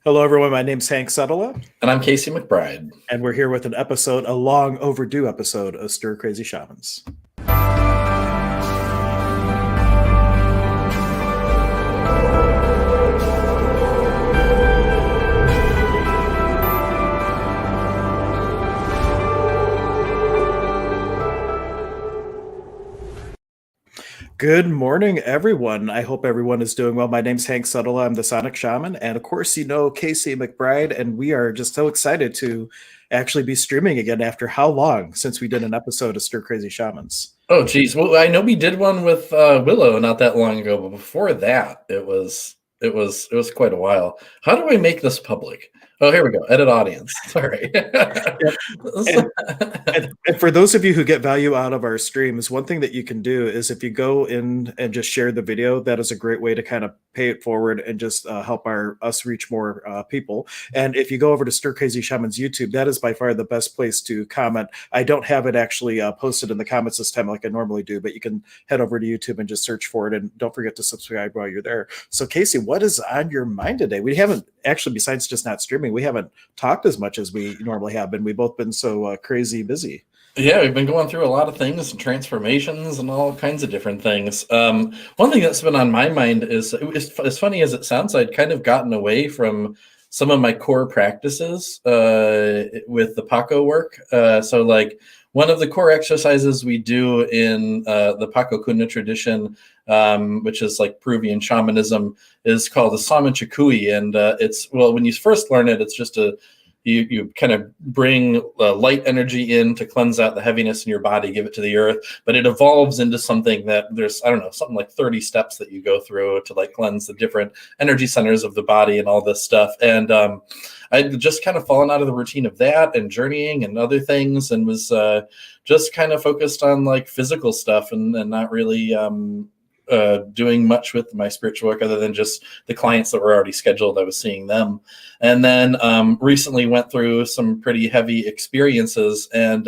Hello, everyone. My name's Hank Suttala, And I'm Casey McBride. and we're here with an episode, a long overdue episode of Stir Crazy Shamans. Good morning, everyone. I hope everyone is doing well. My name's Hank Suttala. I'm the Sonic Shaman. And of course, you know Casey McBride, and we are just so excited to actually be streaming again after how long since we did an episode of Stir Crazy Shamans? Oh, geez. Well, I know we did one with Willow not that long ago, but before that, it was quite a while. How do I make this public? Oh, here we go. Edit audience. Sorry. Yep. And for those of you who get value out of our streams, one thing that you can do is if you go in and just share the video, that is a great way to kind of pay it forward and just help us reach more people. And if you go over to Stir Crazy Shaman's YouTube, that is by far the best place to comment. I don't have it actually posted in the comments this time like I normally do, but you can head over to YouTube and just search for it. And don't forget to subscribe while you're there. So Casey, what is on your mind today? We haven't actually, besides just not streaming, we haven't talked as much as we normally have been. We've both been so crazy busy. Yeah, we've been going through a lot of things and transformations and all kinds of different things. One thing that's been on my mind is, as funny as it sounds, I'd kind of gotten away from some of my core practices with the Paco work. So like one of the core exercises we do in the Paco Kuna tradition, which is like Peruvian shamanism, is called the Saman Chikui. And well, when you first learn it, it's just you kind of bring light energy in to cleanse out the heaviness in your body, give it to the earth, but it evolves into something that there's, I don't know, something like 30 steps that you go through to like cleanse the different energy centers of the body and all this stuff. And I'd just kind of fallen out of the routine of that and journeying and other things, and was just kind of focused on like physical stuff and not really doing much with my spiritual work other than just the clients that were already scheduled. I was seeing them. And then recently went through some pretty heavy experiences, and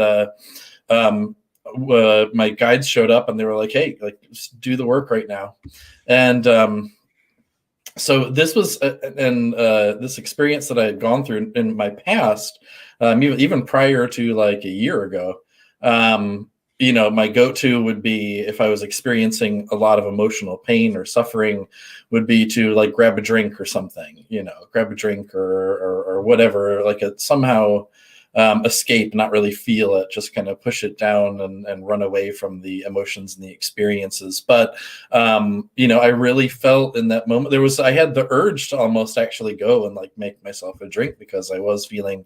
my guides showed up and they were like, hey, like, just do the work right now. And so this was this experience that I had gone through in my past, even prior to like a year ago. My go-to would be, if I was experiencing a lot of emotional pain or suffering, would be to like grab a drink or something, grab a drink or whatever, like somehow escape, not really feel it, just kind of push it down and run away from the emotions and the experiences. But, I really felt in that moment, I had the urge to almost actually go and like make myself a drink, because I was feeling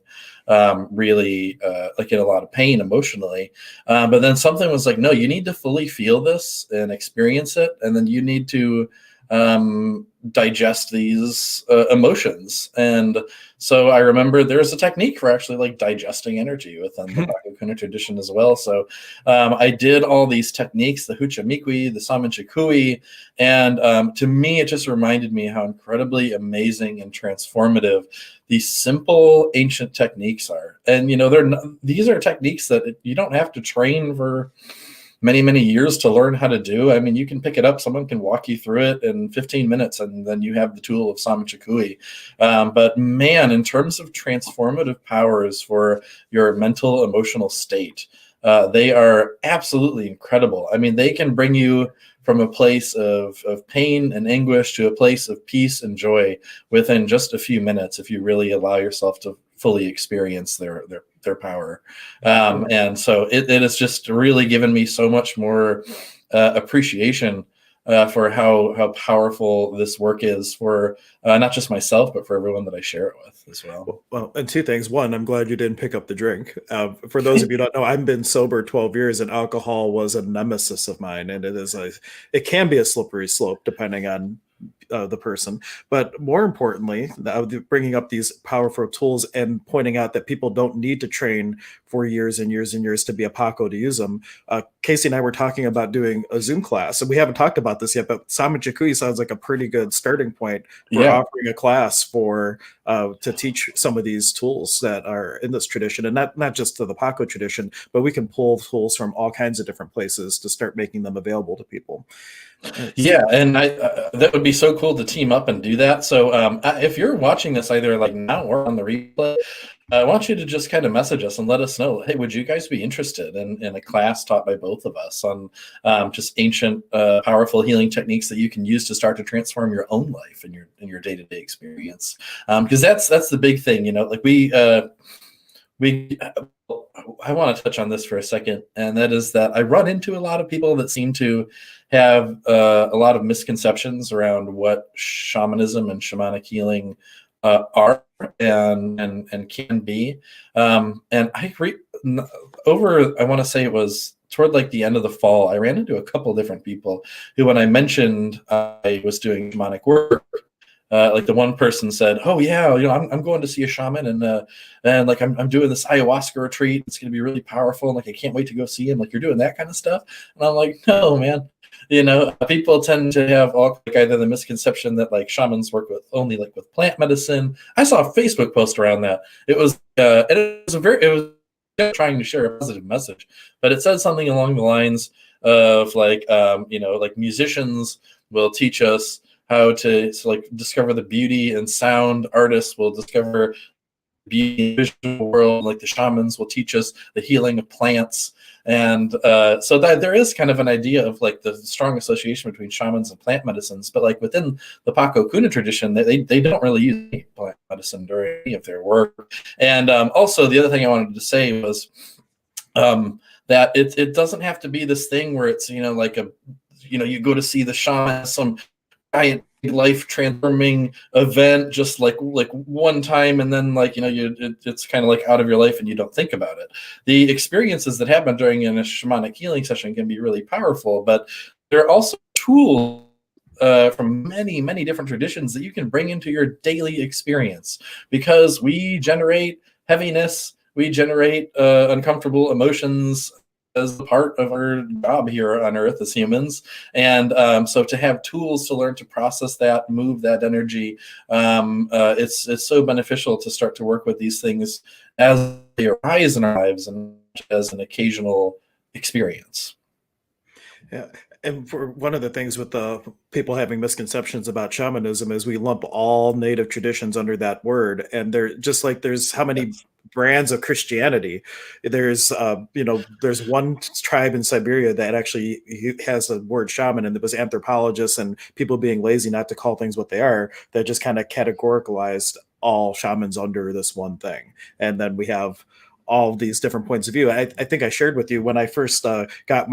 really like in a lot of pain emotionally. But then something was like, no, you need to fully feel this and experience it. And then you need to digest these emotions. And so I remember there's a technique for actually like digesting energy within the Paco Kuna tradition as well. So I did all these techniques, the Hucha the Saman Chikui, and to me, it just reminded me how incredibly amazing and transformative these simple ancient techniques are. And, these are techniques that you don't have to train for many years to learn how to do. I mean, you can pick it up, someone can walk you through it in 15 minutes, and then you have the tool of Saman Chikui. But man, in terms of transformative powers for your mental, emotional state, they are absolutely incredible. I mean, they can bring you from a place of pain and anguish to a place of peace and joy within just a few minutes, if you really allow yourself to fully experience their power. And so it has just really given me so much more appreciation for how powerful this work is for not just myself, but for everyone that I share it with as well. Well, and two things. One, I'm glad you didn't pick up the drink. For those of you who don't know, I've been sober 12 years, and alcohol was a nemesis of mine. And it can be a slippery slope depending on the person. But more importantly, bringing up these powerful tools and pointing out that people don't need to train for years and years and years to be a Paco to use them. Casey and I were talking about doing a Zoom class, and we haven't talked about this yet, but Saman Chikui sounds like a pretty good starting point for offering a class to teach some of these tools that are in this tradition, and not just to the Paco tradition, but we can pull tools from all kinds of different places to start making them available to people. Yeah, and that would be so cool to team up and do that. So if you're watching this either like now or on the replay, I want you to just kind of message us and let us know, hey, would you guys be interested in a class taught by both of us on just ancient, powerful healing techniques that you can use to start to transform your own life and your day-to-day experience? Because that's the big thing, you know, like I want to touch on this for a second, and that is that I run into a lot of people that seem to have a lot of misconceptions around what shamanism and shamanic healing are and can be. And I want to say it was toward like the end of the fall, I ran into a couple of different people who, when I mentioned I was doing shamanic work, like the one person said, "Oh yeah, you know, I'm going to see a shaman, and like I'm doing this ayahuasca retreat. It's going to be really powerful. And like I can't wait to go see him. Like you're doing that kind of stuff." And I'm like, "No, man." You know, people tend to have all like either the misconception that like shamans work with only like with plant medicine. I saw a Facebook post around that. It was trying to share a positive message, but it said something along the lines of like you know, like musicians will teach us how to like discover the beauty in sound. Artists will discover beauty in the visual world. Like the shamans will teach us the healing of plants. And so that there is kind of an idea of like the strong association between shamans and plant medicines. But like within the Paco Kuna tradition, they don't really use any plant medicine during any of their work. And also the other thing I wanted to say was that it doesn't have to be this thing where it's, you know, like you go to see the shaman, some giant life transforming event just like one time, and then like, you know, it's kind of like out of your life and you don't think about it. The experiences that happen during a shamanic healing session can be really powerful, but there are also tools from many different traditions that you can bring into your daily experience, because we generate heaviness, we generate uncomfortable emotions as part of our job here on Earth as humans. And so to have tools to learn to process that, move that energy, it's so beneficial to start to work with these things as they arise in our lives and as an occasional experience. Yeah. And for one of the things with the people having misconceptions about shamanism is we lump all native traditions under that word. And they're just like, there's how many brands of Christianity. There's, you know, there's one tribe in Siberia that actually has the word shaman, and it was anthropologists and people being lazy not to call things what they are, that just kind of categoricalized all shamans under this one thing. And then we have all these different points of view. I think I shared with you when I first got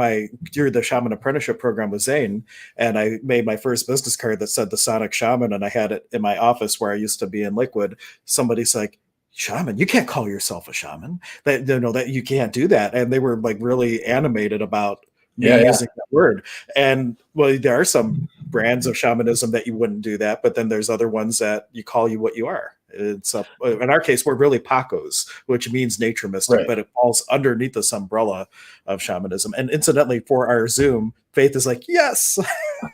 through the Shaman Apprenticeship program with Zane, and I made my first business card that said the Sonic Shaman, and I had it in my office where I used to be in Lakewood. Somebody's like, "Shaman, you can't call yourself a shaman. That, you know, that you can't do that." And they were like really animated about me using that word. And well, there are some brands of shamanism that you wouldn't do that, but then there's other ones that you call you what you are. It's in our case, we're really Pacos, which means nature mystic, Right. but it falls underneath this umbrella of shamanism. And incidentally, for our Zoom, Faith is like, yes.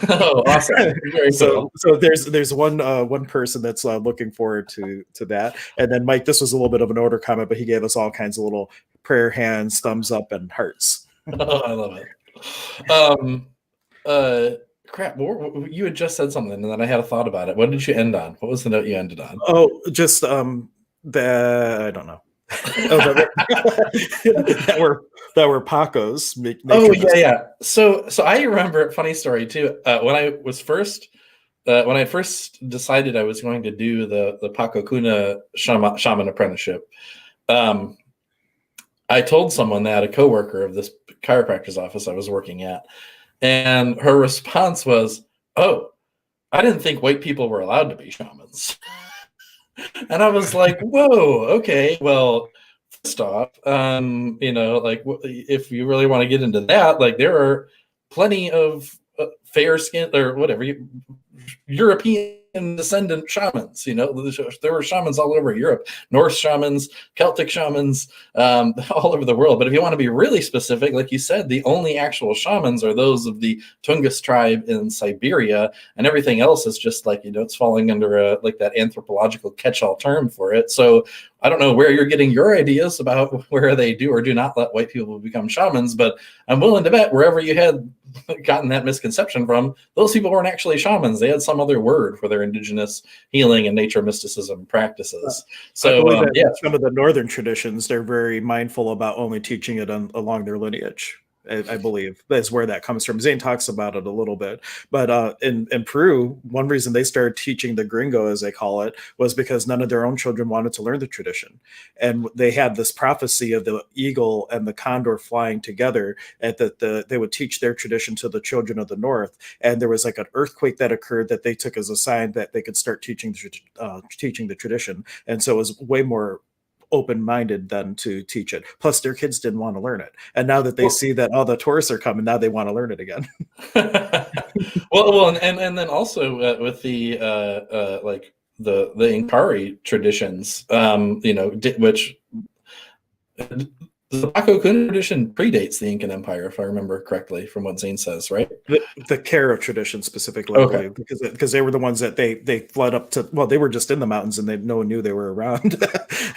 Oh, awesome! Very cool. So there's one person that's looking forward to that. And then Mike, this was a little bit of an order comment, but he gave us all kinds of little prayer hands, thumbs up, and hearts. Oh, I love it. Crap, you had just said something, and then I had a thought about it. What did you end on? What was the note you ended on? Oh, just I don't know. that were Pacos. Oh yeah. So I remember, funny story too. When I first decided I was going to do the Paco Kuna Shaman Apprenticeship, I told someone that, a coworker of this chiropractor's office I was working at, and her response was, "Oh, I didn't think white people were allowed to be shamans." And I was like, "Whoa, okay, well, first off, you know, like if you really want to get into that, like there are plenty of fair skin or whatever European descendant shamans. You know, there were shamans all over Europe, Norse shamans, Celtic shamans, all over the world. But if you want to be really specific, like you said, the only actual shamans are those of the Tungus tribe in Siberia, and everything else is just like, you know, it's falling under like that anthropological catch-all term for it. So I don't know where you're getting your ideas about where they do or do not let white people become shamans, but I'm willing to bet wherever you had gotten that misconception from, those people weren't actually shamans. They had some other word for their indigenous healing and nature mysticism practices. I So believe that yeah, in some of the northern traditions, they're very mindful about only teaching it along their lineage. I believe that's where that comes from. Zane talks about it a little bit, but in Peru, one reason they started teaching the gringo, as they call it, was because none of their own children wanted to learn the tradition, and they had this prophecy of the eagle and the condor flying together, and that they would teach their tradition to the children of the north. And there was like an earthquake that occurred that they took as a sign that they could start teaching the tradition, and so it was way more open-minded than to teach it. Plus their kids didn't want to learn it, and now that they see that all the tourists are coming, now they want to learn it again. well, and then also with the like the Inkari traditions, which the Paco Kuna tradition predates the Incan Empire, if I remember correctly, from what Zane says, right? The Kara tradition specifically, Okay. I believe, because they were the ones that they fled up to. Well, they were just in the mountains, and no one knew they were around,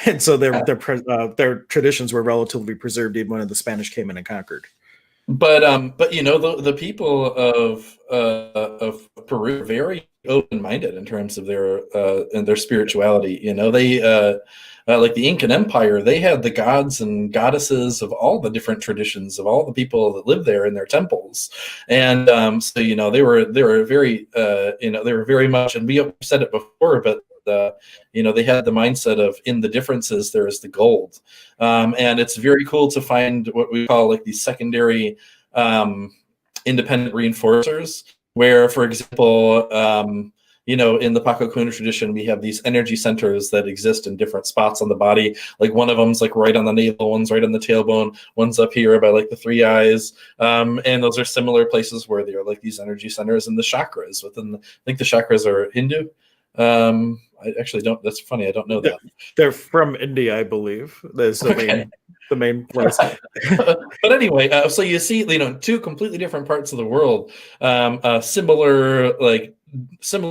and so their traditions were relatively preserved even when the Spanish came in and conquered. But the people of Peru are very open-minded in terms of their spirituality. They like the Incan Empire, they had the gods and goddesses of all the different traditions of all the people that lived there in their temples, and so they were very they were very much, and we said it before, but they had the mindset of in the differences there is the gold, and it's very cool to find what we call like these secondary independent reinforcers, where, for example, in the Paco Kuna tradition, we have these energy centers that exist in different spots on the body. Like one of them's like right on the navel, one's right on the tailbone, one's up here by like the three eyes. And those are similar places where there are like these energy centers and the chakras within I think the chakras are Hindu. I actually don't, that's funny. I don't know that. They're from India, I believe. There's the main place. But anyway, so you see, two completely different parts of the world, similar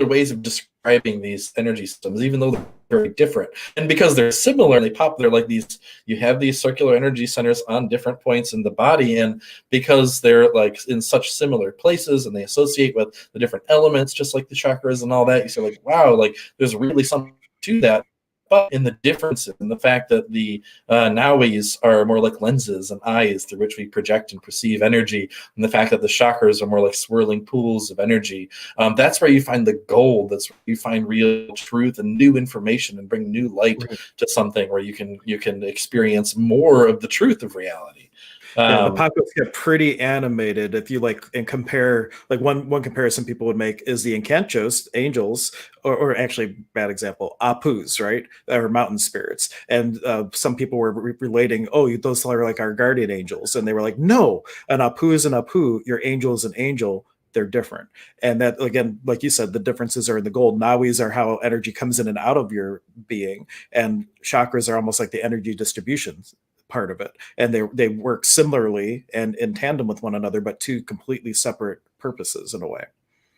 ways of describing these energy systems, even though they're very different. And because they're similar, they're like these, you have these circular energy centers on different points in the body, and because they're like in such similar places and they associate with the different elements, just like the chakras and all that, you say like, wow, like there's really something to that. But in the difference in the fact that the Nawis are more like lenses and eyes through which we project and perceive energy, and the fact that the chakras are more like swirling pools of energy, that's where you find the gold. That's where you find real truth and new information, and bring new light to something where you can experience more of the truth of reality. Yeah, the Pacos get pretty animated. If you like and compare, like one comparison people would make is the Encantos, angels, or actually bad example, Apus, right? Or mountain spirits. And some people were relating, oh, those are like our guardian angels, and they were like, no, an Apu is an Apu. Your angel is an angel. They're different. And that, again, like you said, the differences are in the gold. Nawis are how energy comes in and out of your being, and chakras are almost like the energy distributions part of it, and they work similarly and in tandem with one another, but two completely separate purposes in a way.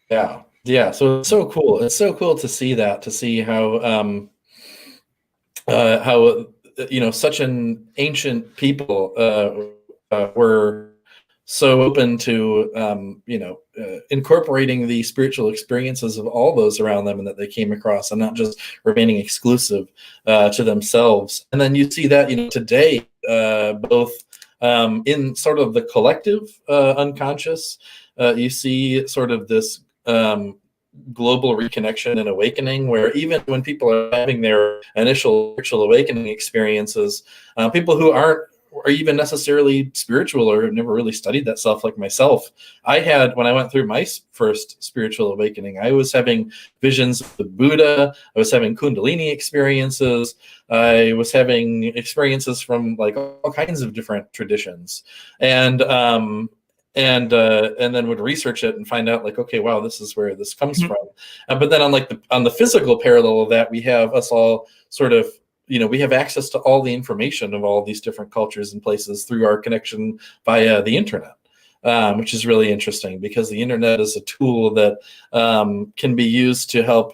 Yeah, so it's so cool. It's so cool to see that, to see how such an ancient people were so open to incorporating the spiritual experiences of all those around them, and that they came across, and not just remaining exclusive to themselves. And then you see that today, both in sort of the collective unconscious, you see sort of this global reconnection and awakening, where even when people are having their initial spiritual awakening experiences, people who aren't or even necessarily spiritual or have never really studied that stuff, like myself, I had, when I went through my first spiritual awakening, I was having visions of the Buddha, I was having Kundalini experiences, I was having experiences from like all kinds of different traditions, and then would research it and find out like, okay, wow, this is where this comes from. But then on the physical parallel of that, we have us all sort of, we have access to all the information of all these different cultures and places through our connection via the internet, which is really interesting, because the internet is a tool that can be used to help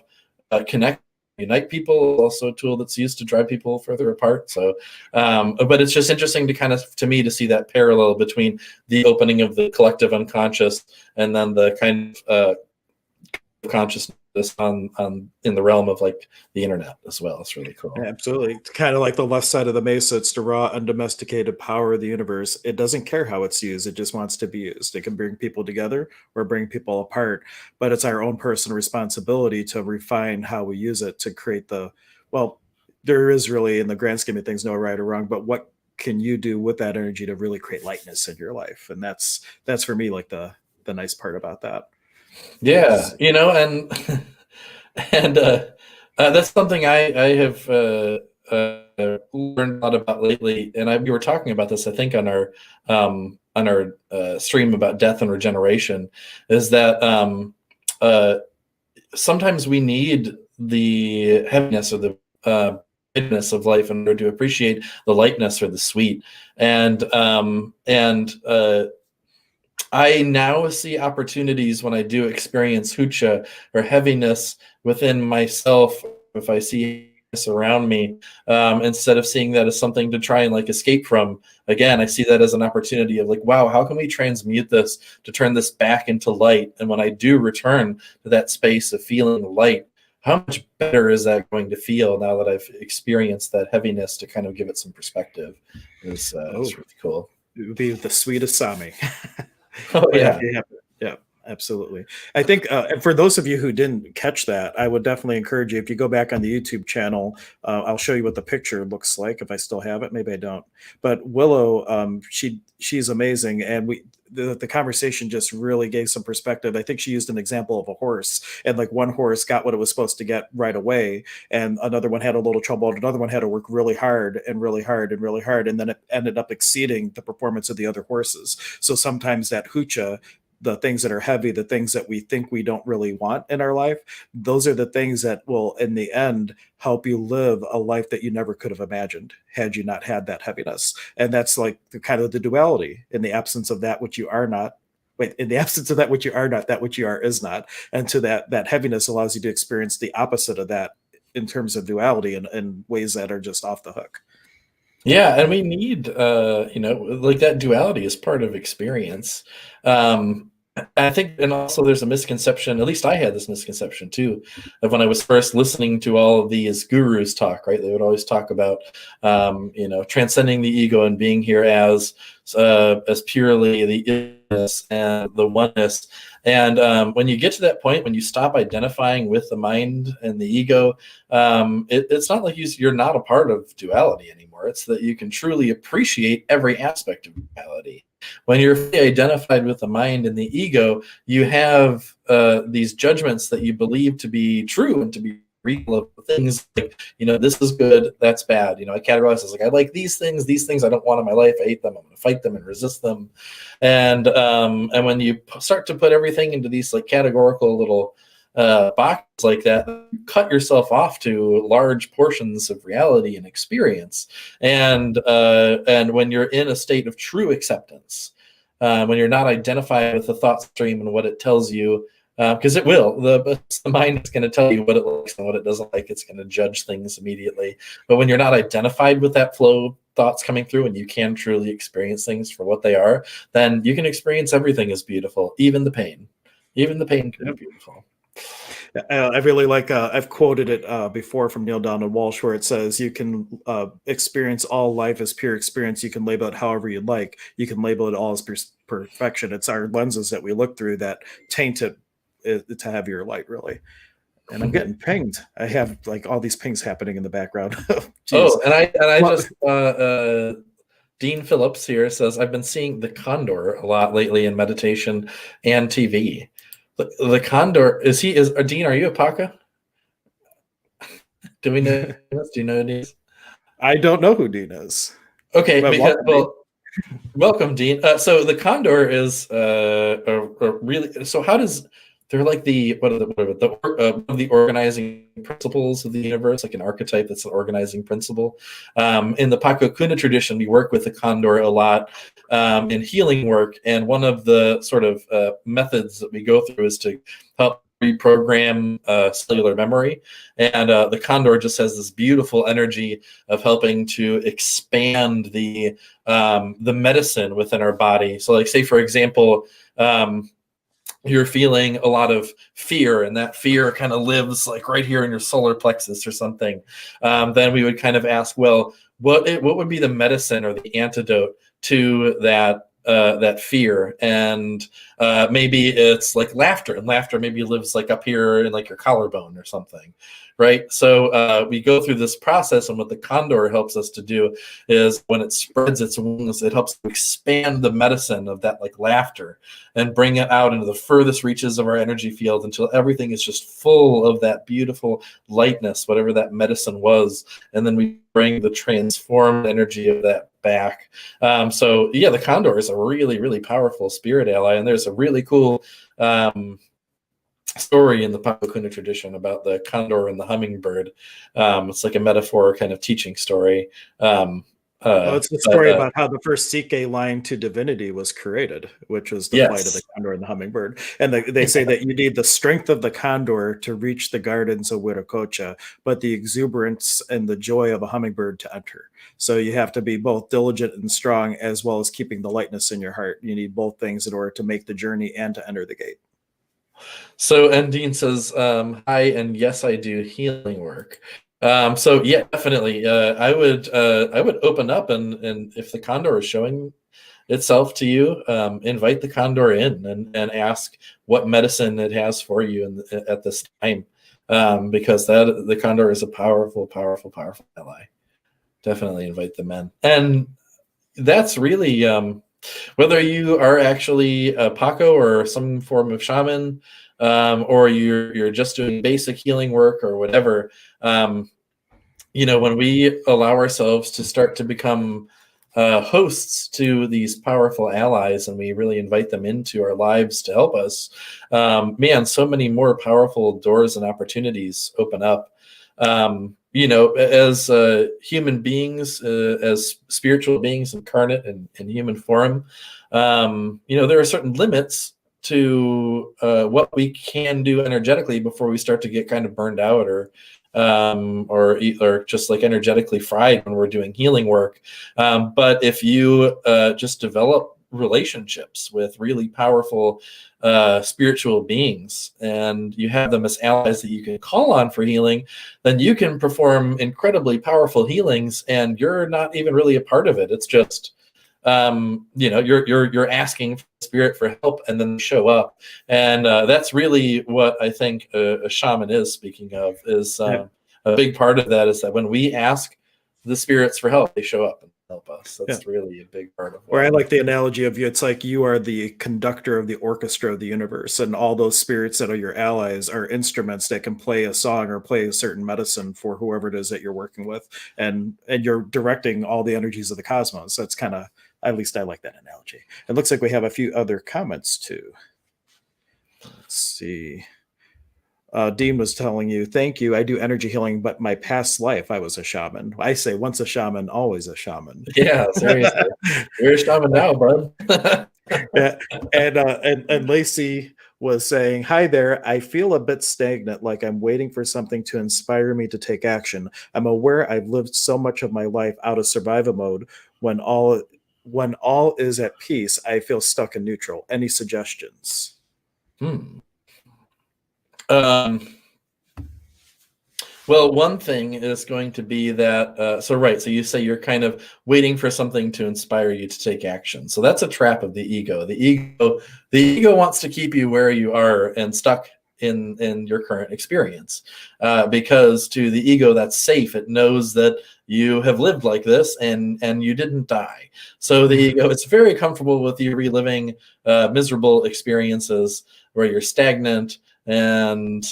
connect unite people. It's also a tool that's used to drive people further apart. So, but it's just interesting to kind of, to me, to see that parallel between the opening of the collective unconscious and then the kind of consciousness on in the realm of like the internet as well. It's really cool. Absolutely. It's kind of like the left side of the Mesa. It's the raw, undomesticated power of the universe. It doesn't care how it's used. It just wants to be used. It can bring people together or bring people apart, but it's our own personal responsibility to refine how we use it to create the, well, there is really, in the grand scheme of things, no right or wrong, but what can you do with that energy to really create lightness in your life? And that's for me, like the nice part about that. Yeah. You know, and, and, that's something I have learned a lot about lately, and we were talking about this, I think, on our stream about death and regeneration. Is that sometimes we need the heaviness or the bitterness of life in order to appreciate the lightness or the sweet, and I now see opportunities when I do experience hucha or heaviness within myself. If I see this around me, instead of seeing that as something to try and like escape from, again, I see that as an opportunity of like, wow, how can we transmute this to turn this back into light? And when I do return to that space of feeling light, how much better is that going to feel now that I've experienced that heaviness, to kind of give it some perspective? It's really cool. It would be the sweetest Sami. Oh, yeah. Yeah, absolutely. I think for those of you who didn't catch that, I would definitely encourage you, if you go back on the YouTube channel, I'll show you what the picture looks like if I still have it. Maybe I don't. But Willow, she's amazing, and the conversation just really gave some perspective. I think she used an example of a horse, and like one horse got what it was supposed to get right away, and another one had a little trouble, and another one had to work really hard and really hard and really hard, and then it ended up exceeding the performance of the other horses. So sometimes that hucha, the things that are heavy, the things that we think we don't really want in our life, those are the things that will, in the end, help you live a life that you never could have imagined had you not had that heaviness. And that's like the kind of the duality. In the absence of that which you are not, in the absence of that which you are not, that which you are is not. And to that heaviness allows you to experience the opposite of that in terms of duality in ways that are just off the hook. Yeah, and we need, like that duality is part of experience. I think, and also there's a misconception, at least I had this misconception too, of when I was first listening to all of these gurus talk, right? They would always talk about, transcending the ego and being here as purely the illness and the oneness. And when you get to that point, when you stop identifying with the mind and the ego, it's not like you're not a part of duality anymore. It's that you can truly appreciate every aspect of duality. When you're fully identified with the mind and the ego, you have these judgments that you believe to be true and to be real of things like, this is good, that's bad. I categorize as like, I like these things I don't want in my life, I hate them, I'm going to fight them and resist them. And when you start to put everything into these like categorical little boxes like that, you cut yourself off to large portions of reality and experience. And when you're in a state of true acceptance, when you're not identified with the thought stream and what it tells you, because it will, the mind is going to tell you what it likes and what it doesn't like. It's going to judge things immediately. But when you're not identified with that flow of thoughts coming through, and you can truly experience things for what they are, then you can experience everything as beautiful, even the pain. Even the pain can be beautiful. I really like, I've quoted it before from Neil Donald Walsh, where it says you can experience all life as pure experience. You can label it however you like. You can label it all as perfection. It's our lenses that we look through that taint it to have your light, really. And I'm getting pinged. I have like all these pings happening in the background. Oh, and I just Dean Phillips here says, I've been seeing the Condor a lot lately in meditation and TV. The Condor, Dean, are you a Paka? Do we know this? Do you know who Dean is? I don't know who Dean is. Okay, welcome, Dean. So the Condor is really, so how does, they're like the organizing principles of the universe, like an archetype that's an organizing principle. In the Paco Kuna tradition, we work with the Condor a lot in healing work, and one of the sort of methods that we go through is to help reprogram cellular memory. And the Condor just has this beautiful energy of helping to expand the medicine within our body. So like, say, for example, you're feeling a lot of fear, and that fear kind of lives like right here in your solar plexus or something. Then we would kind of ask, well, what would be the medicine or the antidote to that fear? And maybe it's like laughter, and laughter maybe lives like up here in like your collarbone or something, right? So we go through this process, and what the Condor helps us to do is when it spreads its wings, it helps to expand the medicine of that like laughter and bring it out into the furthest reaches of our energy field until everything is just full of that beautiful lightness, whatever that medicine was. And then we bring the transformed energy of that back. So yeah, the Condor is a really, really powerful spirit ally. And there's a really cool story in the Papakuna tradition about the condor and the hummingbird. It's like a metaphor kind of teaching story. It's the story about how the first Psyche line to divinity was created, which was the flight of the condor and the hummingbird. And they say that you need the strength of the condor to reach the gardens of Wiracocha, but the exuberance and the joy of a hummingbird to enter. So you have to be both diligent and strong, as well as keeping the lightness in your heart. You need both things in order to make the journey and to enter the gate. So Endine says, hi, and yes, I do healing work. So yeah, definitely. I would open up, and if the Condor is showing itself to you, invite the Condor in and ask what medicine it has for you at this time, because the Condor is a powerful, powerful, powerful ally. Definitely invite them in, and that's really whether you are actually a Paco or some form of shaman, or you're just doing basic healing work or whatever. When we allow ourselves to start to become hosts to these powerful allies, and we really invite them into our lives to help us, man, so many more powerful doors and opportunities open up. As human beings, as spiritual beings incarnate in human form, there are certain limits to what we can do energetically before we start to get kind of burned out or just like energetically fried when we're doing healing work. But if you just develop relationships with really powerful spiritual beings, and you have them as allies that you can call on for healing, then you can perform incredibly powerful healings, and you're not even really a part of it. It's just you're asking spirit for help, and then they show up. And that's really what I think a shaman is, speaking of, is a big part of that is that when we ask the spirits for help, they show up and help us. That's really a big part of it. Or I like the analogy of you. It's like you are the conductor of the orchestra of the universe, and all those spirits that are your allies are instruments that can play a song or play a certain medicine for whoever it is that you're working with, and you're directing all the energies of the cosmos. That's kind of, at least I like that analogy. It looks like we have a few other comments too. Let's see. Dean was telling you, thank you. I do energy healing, but my past life, I was a shaman. I say once a shaman, always a shaman. Yeah, seriously. You're a shaman now, bud. Yeah. And Lacey was saying, hi there. I feel a bit stagnant, like I'm waiting for something to inspire me to take action. I'm aware I've lived so much of my life out of survival mode. When all is at peace, I feel stuck in neutral. Any suggestions? Well, one thing is going to be that, so you say you're kind of waiting for something to inspire you to take action. So that's a trap of the ego. The ego wants to keep you where you are and stuck in your current experience, because to the ego, that's safe. It knows that you have lived like this and you didn't die. So the ego, it's very comfortable with you reliving miserable experiences where you're stagnant and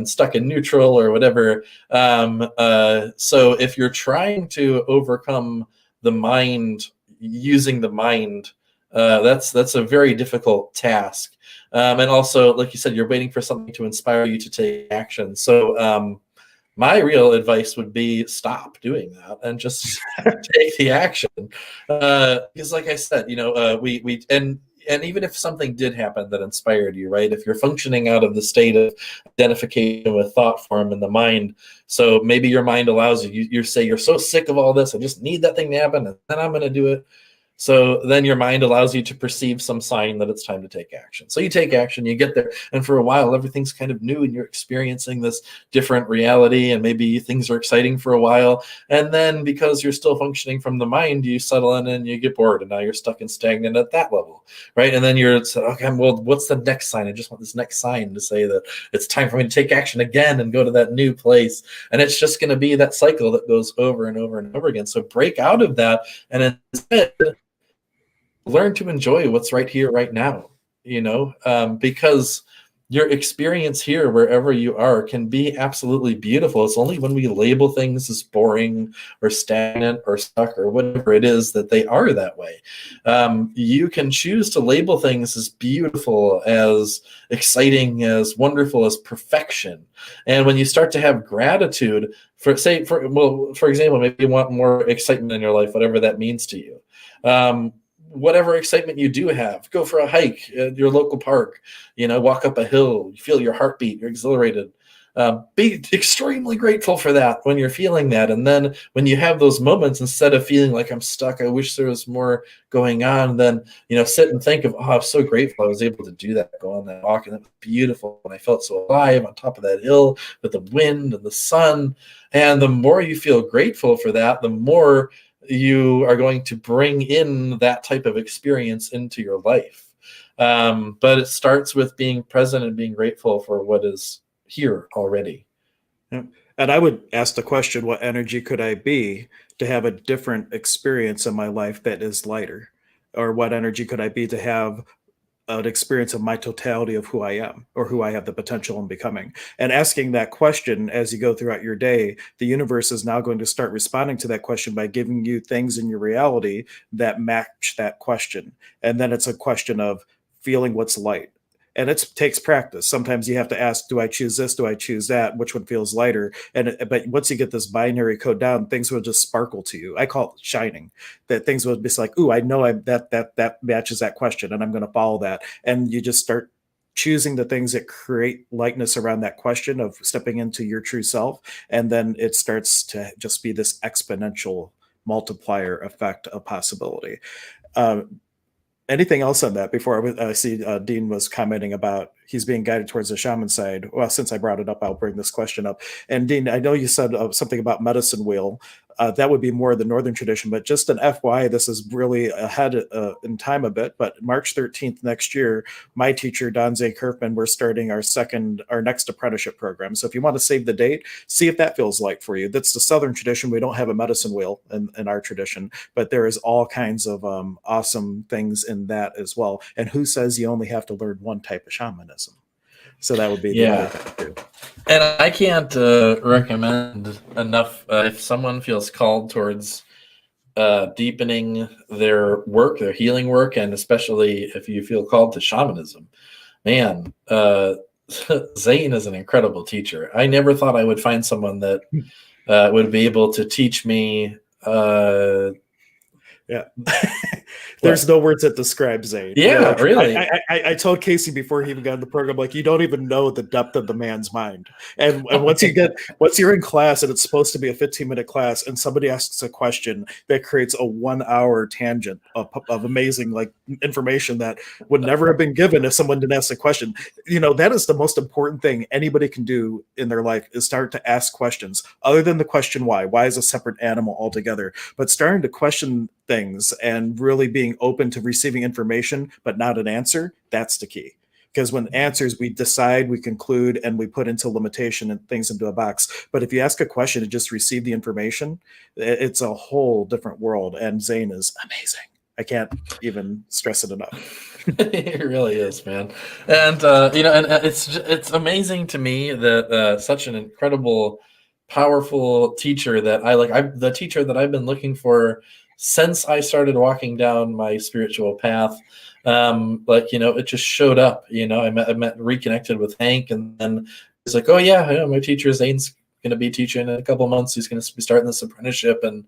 stuck in neutral or whatever. So if you're trying to overcome the mind using the mind, that's a very difficult task. And also, like you said, you're waiting for something to inspire you to take action. So my real advice would be stop doing that and just take the action. Because like I said, and even if something did happen that inspired you, right? If you're functioning out of the state of identification with thought form in the mind, so maybe your mind allows you say, you're so sick of all this, I just need that thing to happen, and then I'm going to do it. So then your mind allows you to perceive some sign that it's time to take action. So you take action, you get there, and for a while, everything's kind of new and you're experiencing this different reality, and maybe things are exciting for a while. And then because you're still functioning from the mind, you settle in and you get bored, and now you're stuck and stagnant at that level, right? And then you're, okay, well, what's the next sign? I just want this next sign to say that it's time for me to take action again and go to that new place. And it's just going to be that cycle that goes over and over and over again. So break out of that, and instead, learn to enjoy what's right here, right now, because your experience here, wherever you are, can be absolutely beautiful. It's only when we label things as boring or stagnant or stuck or whatever it is that they are that way. You can choose to label things as beautiful, as exciting, as wonderful, as perfection. And when you start to have gratitude for example, maybe you want more excitement in your life, whatever that means to you. Whatever excitement you do have, go for a hike at your local park, walk up a hill, you feel your heartbeat, you're exhilarated. Be extremely grateful for that when you're feeling that. And then when you have those moments, instead of feeling like I'm stuck, I wish there was more going on, then, sit and think of, oh, I'm so grateful I was able to do that, go on that walk, and it was beautiful. And I felt so alive on top of that hill with the wind and the sun. And the more you feel grateful for that, the more you are going to bring in that type of experience into your life. But it starts with being present and being grateful for what is here already. Yeah. And I would ask the question, what energy could I be to have a different experience in my life that is lighter? Or what energy could I be to have an experience of my totality of who I am, or who I have the potential in becoming? And asking that question as you go throughout your day, the universe is now going to start responding to that question by giving you things in your reality that match that question. And then it's a question of feeling what's light. And it takes practice. Sometimes you have to ask, do I choose this? Do I choose that? Which one feels lighter? But once you get this binary code down, things will just sparkle to you. I call it shining. That things will be like, ooh, I know that matches that question, and I'm going to follow that. And you just start choosing the things that create lightness around that question of stepping into your true self. And then it starts to just be this exponential multiplier effect of possibility. Anything else on that before I see Dean was commenting about he's being guided towards the shaman side? Well, since I brought it up, I'll bring this question up. And Dean, I know you said something about medicine wheel. That would be more the northern tradition, but just an FYI, this is really ahead in time a bit. But March 13th next year, my teacher, Don Zay Kerfman, we're starting our next apprenticeship program. So if you want to save the date, see if that feels like for you. That's the southern tradition. We don't have a medicine wheel in our tradition, but there is all kinds of awesome things in that as well. And who says you only have to learn one type of shamanism? So that would be the other thing too. And I can't recommend enough, if someone feels called towards deepening their work, their healing work, and especially if you feel called to shamanism, man, Zane is an incredible teacher. I never thought I would find someone that would be able to teach me. Yeah. There's no words that describe Zane. Yeah, really. I told Casey before he even got in the program, like, you don't even know the depth of the man's mind. And once you're in class and it's supposed to be a 15-minute class and somebody asks a question that creates a 1-hour tangent of amazing information that would never have been given if someone didn't ask the question. That is the most important thing anybody can do in their life, is start to ask questions other than the question why. Why is a separate animal altogether? But starting to question things and really being open to receiving information but not an answer, that's the key. Because when answers, we decide, we conclude, and we put into limitation and things into a box. But if you ask a question and just receive the information, it's a whole different world. And Zane is amazing. I can't even stress it enough. It really is, man. And and it's amazing to me that such an incredible, powerful teacher that I'm the teacher that I've been looking for since I started walking down my spiritual path. It just showed up. I reconnected with Hank, and then it's like, oh yeah, my teacher Zane's going to be teaching in a couple months. He's going to be starting this apprenticeship, and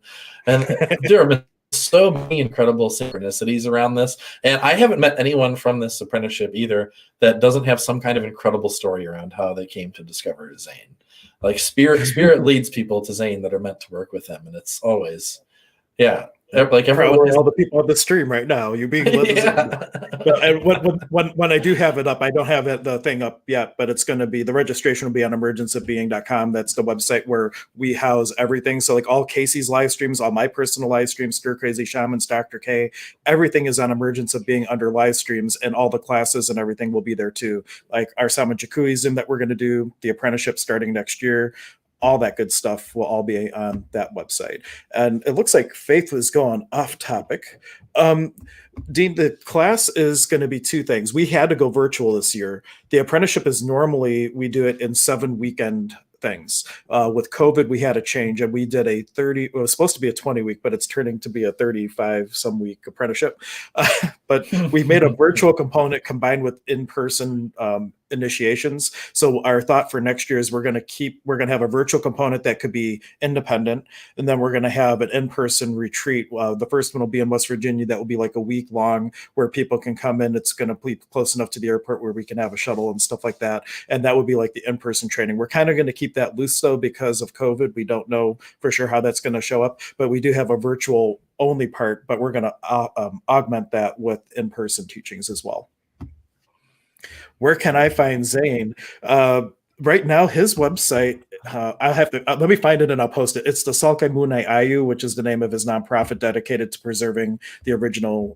there have been so many incredible synchronicities around this, and I haven't met anyone from this apprenticeship either that doesn't have some kind of incredible story around how they came to discover Zane. Like spirit leads people to Zane that are meant to work with him, and it's always, yeah, like everyone Probably is, all the people on the stream right now. You're being led to But and when I do have it up, I don't have the thing up yet, but it's going to be, the registration will be on emergenceofbeing.com. That's the website where we house everything. So like all Casey's live streams, all my personal live streams, Stir Crazy Shamans, Dr. K, everything is on Emergence of Being under live streams, and all the classes and everything will be there too. Like our Sama Jakui Zoom that we're going to do, the apprenticeship starting next year, all that good stuff will all be on that website. And it looks like Faith was going off topic. Dean, the class is going to be two things. We had to go virtual this year. The apprenticeship is normally, we do it in 7 weekend things. With COVID, we had a change, and we did a 30, it was supposed to be a 20-week, but it's turning to be a 35 some week apprenticeship. But we made a virtual component combined with in-person initiations. So our thought for next year is we're going to have a virtual component that could be independent, and then we're going to have an in-person retreat. The first one will be in West Virginia. That will be like a week long, where people can come in. It's going to be close enough to the airport where we can have a shuttle and stuff like that. And that would be like the in-person training. We're kind of going to keep that loose though, because of COVID. We don't know for sure how that's going to show up, but we do have a virtual only part, but we're going to augment that with in-person teachings as well. Where can I find Zane? Right now, his website, I'll have to, let me find it and I'll post it. It's the Salkai Munai Ayu, which is the name of his nonprofit dedicated to preserving the original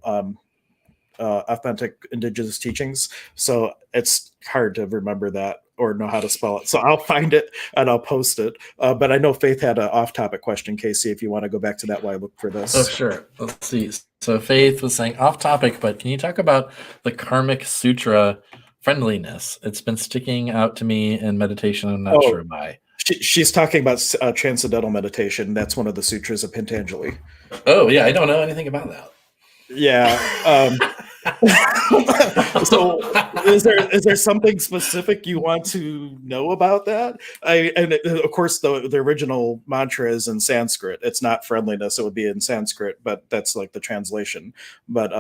authentic indigenous teachings. So it's hard to remember that or know how to spell it. So I'll find it and I'll post it. But I know Faith had an off-topic question, Casey, if you want to go back to that while I look for this. Oh, sure. Let's see. So Faith was saying off topic, but can you talk about the Karmic Sutra friendliness? It's been sticking out to me in meditation. I'm not sure why. She's talking about transcendental meditation. That's one of the sutras of Pintanjali. Oh, yeah. I don't know anything about that. Yeah. So is there something specific you want to know about that? And of course the original mantra is in Sanskrit. It's not friendliness, it would be in Sanskrit, but that's like the translation. But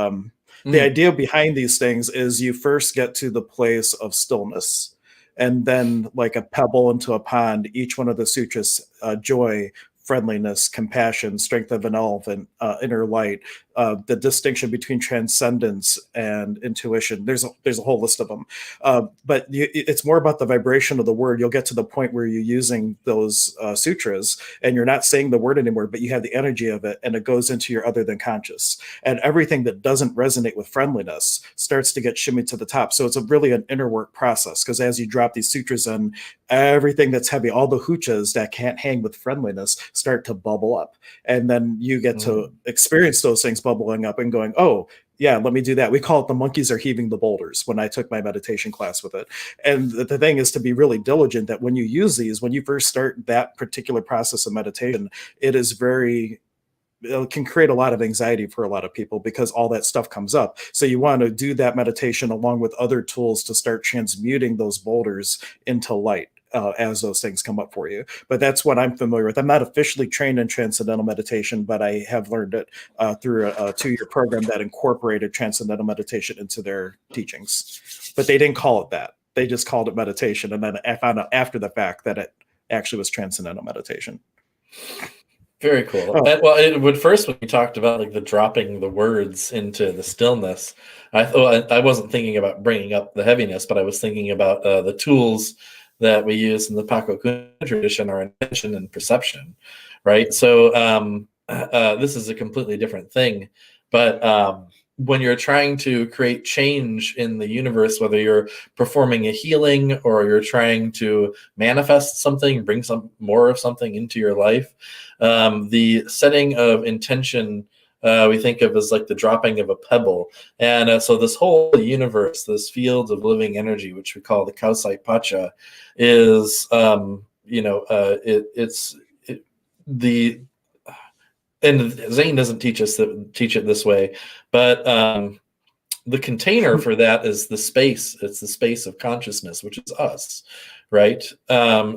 the idea behind these things is you first get to the place of stillness, and then like a pebble into a pond, each one of the sutras, joy, friendliness, compassion, strength of an elephant, inner light, the distinction between transcendence and intuition. There's a whole list of them. But it's more about the vibration of the word. You'll get to the point where you're using those sutras and you're not saying the word anymore, but you have the energy of it, and it goes into your other than conscious. And everything that doesn't resonate with friendliness starts to get shimmied to the top. So it's really an inner work process, because as you drop these sutras in, everything that's heavy, all the huchas that can't hang with friendliness start to bubble up. And then you get to experience those things bubbling up and going, oh, yeah, let me do that. We call it the monkeys are heaving the boulders when I took my meditation class with it. And the thing is to be really diligent that when you use these, when you first start that particular process of meditation, it can create a lot of anxiety for a lot of people because all that stuff comes up. So you want to do that meditation along with other tools to start transmuting those boulders into light. As those things come up for you. But that's what I'm familiar with. I'm not officially trained in transcendental meditation, but I have learned it through a 2-year program that incorporated transcendental meditation into their teachings. But they didn't call it that. They just called it meditation. And then I found out after the fact that it actually was transcendental meditation. Very cool. Well, it would first, when you talked about like the dropping the words into the stillness, I wasn't thinking about bringing up the heaviness, but I was thinking about the tools that we use in the Paco Kun tradition are intention and perception, right? So this is a completely different thing. But when you're trying to create change in the universe, whether you're performing a healing or you're trying to manifest something, bring some more of something into your life, the setting of intention we think of as like the dropping of a pebble. And so this whole universe, this field of living energy, which we call the Kausai Pacha, is, and Zane doesn't teach it this way, but the container for that is the space. It's the space of consciousness, which is us, right?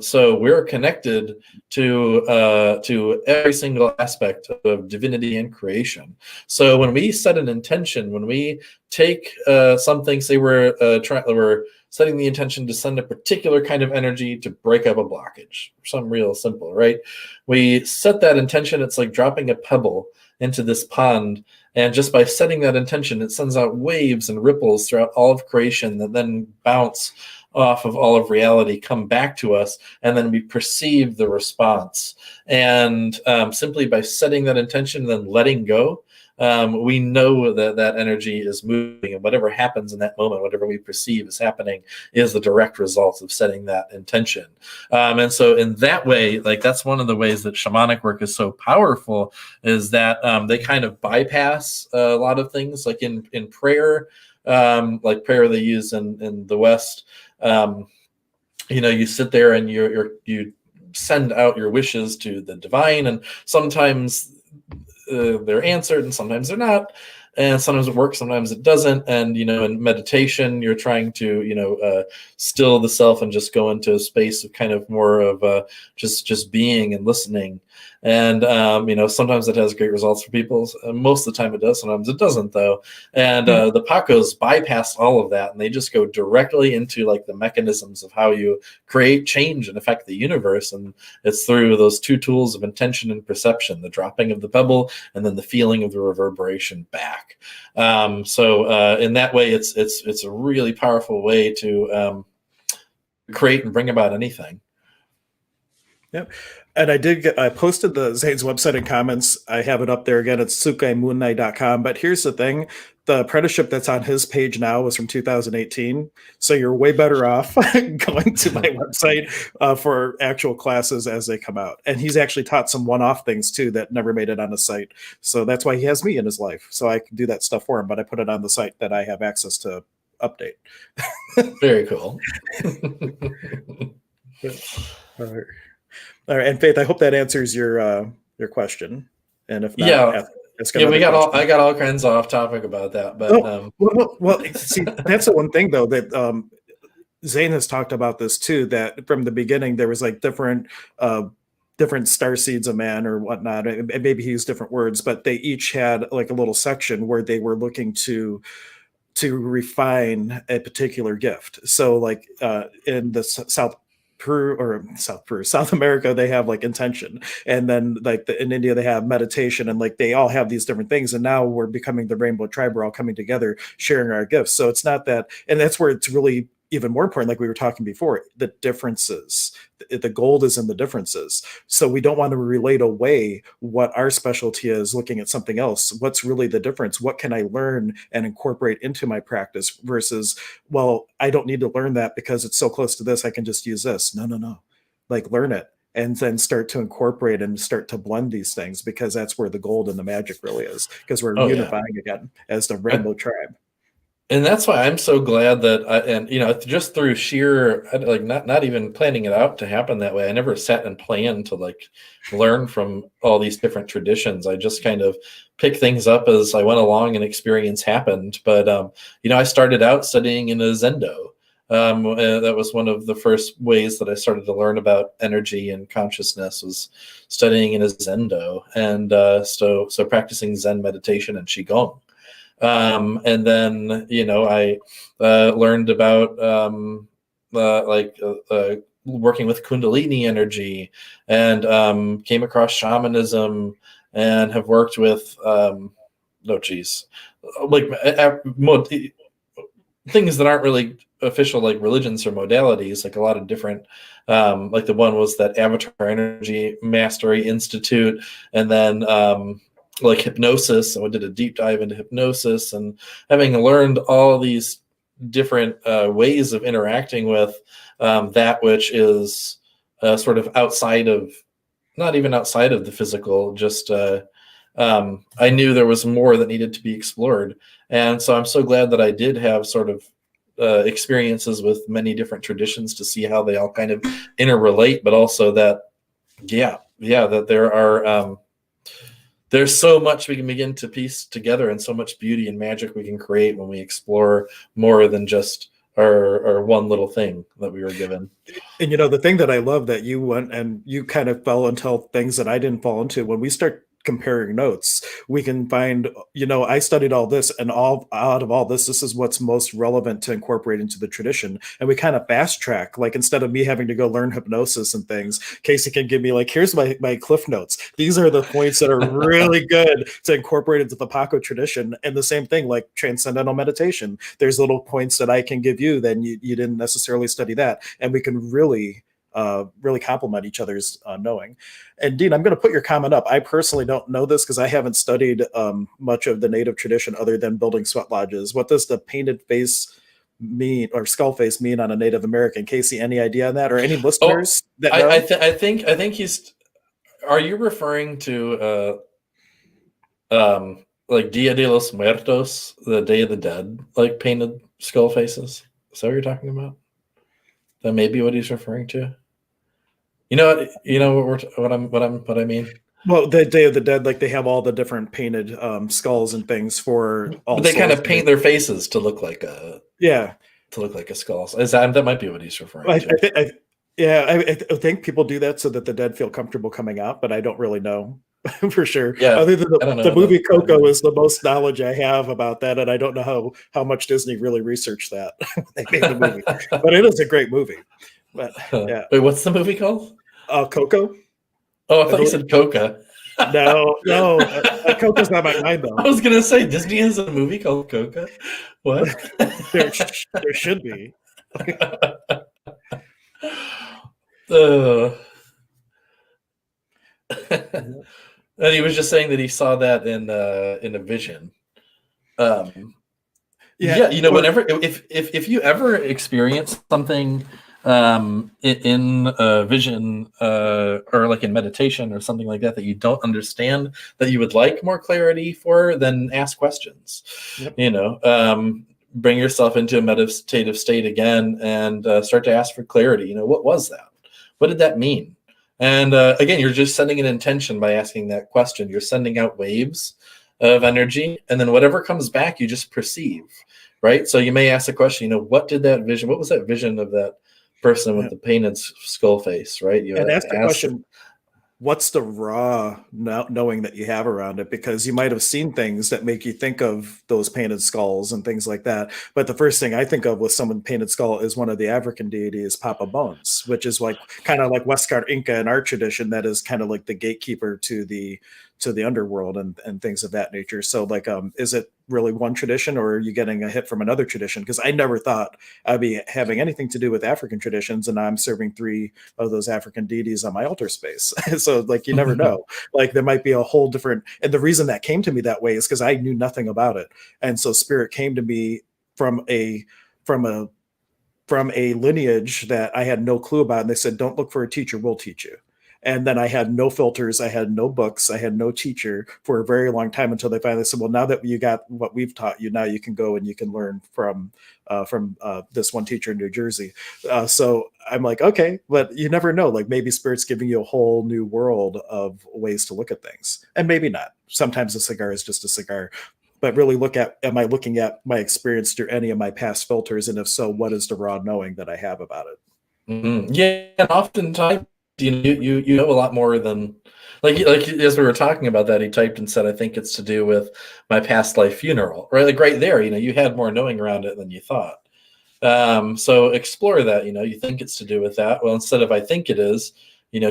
So we're connected to every single aspect of divinity and creation. So when we set an intention, when we take something, say we're setting the intention to send a particular kind of energy to break up a blockage, something real simple, right? We set that intention. It's like dropping a pebble into this pond, and just by setting that intention, it sends out waves and ripples throughout all of creation that then bounce off of all of reality, come back to us, and then we perceive the response. And simply by setting that intention and then letting go, we know that that energy is moving, and whatever happens in that moment, whatever we perceive is happening, is the direct result of setting that intention. And so in that way, like, that's one of the ways that shamanic work is so powerful, is that they kind of bypass a lot of things, like in prayer, like prayer they use in the West. You sit there and you send out your wishes to the divine, and sometimes they're answered and sometimes they're not, and sometimes it works, sometimes it doesn't. And in meditation, you're trying to still the self and just go into a space of kind of more of just being and listening. And sometimes it has great results for people. Most of the time it does, sometimes it doesn't, though. And the Pacos bypass all of that, and they just go directly into like the mechanisms of how you create change and affect the universe. And it's through those two tools of intention and perception: the dropping of the pebble and then the feeling of the reverberation back. So in that way, it's a really powerful way to create and bring about anything. Yep. And I posted Zane's website in comments. I have it up there again. It's tsukaimunai.com. But here's the thing. The apprenticeship that's on his page now was from 2018. So you're way better off going to my website for actual classes as they come out. And he's actually taught some one-off things too that never made it on the site. So that's why he has me in his life. So I can do that stuff for him, but I put it on the site that I have access to update. Very cool. All right. All right, and Faith, I hope that answers your question. And if not, I got all kinds of off topic about that, but well, see, that's the one thing though that Zane has talked about this too. That from the beginning there was like different star seeds of man or whatnot, and maybe he used different words, but they each had like a little section where they were looking to refine a particular gift. So like in the South America, they have like intention, and then like in India they have meditation, and like they all have these different things. And now we're becoming the rainbow tribe. We're all coming together, sharing our gifts. So it's not that, and that's where it's really even more important, like we were talking before, the differences. The gold is in the differences. So we don't want to relate away what our specialty is looking at something else. What's really the difference? What can I learn and incorporate into my practice versus, well, I don't need to learn that because it's so close to this, I can just use this. No. Like, learn it and then start to incorporate and start to blend these things, because that's where the gold and the magic really is, because we're unifying again as the rainbow tribe. And that's why I'm so glad that just through sheer, like, not even planning it out to happen that way. I never sat and planned to like learn from all these different traditions. I just kind of picked things up as I went along and experience happened. But, I started out studying in a Zendo. That was one of the first ways that I started to learn about energy and consciousness, was studying in a Zendo. And so practicing Zen meditation and Qigong. And then, I learned about working with Kundalini energy, and came across shamanism, and have worked with, things that aren't really official, like religions or modalities, like a lot of different, like the one was that Avatar Energy Mastery Institute, and then like hypnosis. So I did a deep dive into hypnosis, and having learned all these different ways of interacting with that which is sort of outside of, not even outside of the physical, just I knew there was more that needed to be explored. And so I'm so glad that I did have sort of experiences with many different traditions to see how they all kind of interrelate, but also that, that there are there's so much we can begin to piece together, and so much beauty and magic we can create when we explore more than just our one little thing that we were given. And the thing that I love that you went and you kind of fell into things that I didn't fall into. When we start comparing notes, we can find, I studied all this, and all out of all this is what's most relevant to incorporate into the tradition. And we kind of fast track, like instead of me having to go learn hypnosis and things, Casey can give me like, here's my cliff notes. These are the points that are really good to incorporate into the Paco tradition. And the same thing, like transcendental meditation. There's little points that I can give you, then you didn't necessarily study that. And we can really complement each other's knowing. And Dean, I'm going to put your comment up. I personally don't know this because I haven't studied much of the native tradition other than building sweat lodges. What does the painted face mean, or skull face mean on a Native American? Casey, any idea on that, or any listeners that know? I think he's. Are you referring to like Dia de los Muertos, the Day of the Dead, like painted skull faces? Is that what you're talking about? That may be what he's referring to. You know what I mean? Well, the Day of the Dead, like they have all the different painted skulls and things for all. But they kind of paint their faces to look like a skull. That might be what he's referring to. I think people do that so that the dead feel comfortable coming out, but I don't really know for sure. Yeah, other than the movie Coco is the most knowledge I have about that, and I don't know how much Disney really researched that they made the movie, but it is a great movie. But yeah, wait, what's the movie called? Coco. Oh, I thought you said Coca. No, Coco's not my mind though. I was gonna say Disney has a movie called Coca. What? there should be. And he was just saying that he saw that in a vision. Whenever if you ever experience something in a vision or like in meditation or something like that you don't understand, that you would like more clarity for, then ask questions. Yep. Bring yourself into a meditative state again and start to ask for clarity. What was that? What did that mean? And again, you're just sending an intention by asking that question. You're sending out waves of energy, and then whatever comes back, you just perceive, right? So you may ask the question, what was that vision of that person with the painted skull face, right? And ask the question, what's the raw knowing that you have around it? Because you might have seen things that make you think of those painted skulls and things like that. But the first thing I think of with someone painted skull is one of the African deities, Papa Bones, which is like kind of like Westcar Inca in our tradition. That is kind of like the gatekeeper to the underworld and things of that nature. So like, is it really one tradition, or are you getting a hit from another tradition? Because I never thought I'd be having anything to do with African traditions, and I'm serving 3 of those African deities on my altar space. So like, you never know, like there might be a whole different, and the reason that came to me that way is because I knew nothing about it. And so spirit came to me from a lineage that I had no clue about. And they said, don't look for a teacher, we'll teach you. And then I had no filters, I had no books, I had no teacher for a very long time, until they finally said, well, now that you got what we've taught you, now you can go and you can learn from this one teacher in New Jersey. So I'm like, okay, but you never know. Like maybe spirit's giving you a whole new world of ways to look at things, and maybe not. Sometimes a cigar is just a cigar. But really look at, am I looking at my experience through any of my past filters? And if so, what is the raw knowing that I have about it? Mm-hmm. Yeah, and oftentimes, you know a lot more than like as we were talking about that, he typed and said, I think it's to do with my past life funeral, right? Like right there, you had more knowing around it than you thought. So explore that. You think it's to do with that. Well, instead of I think it is,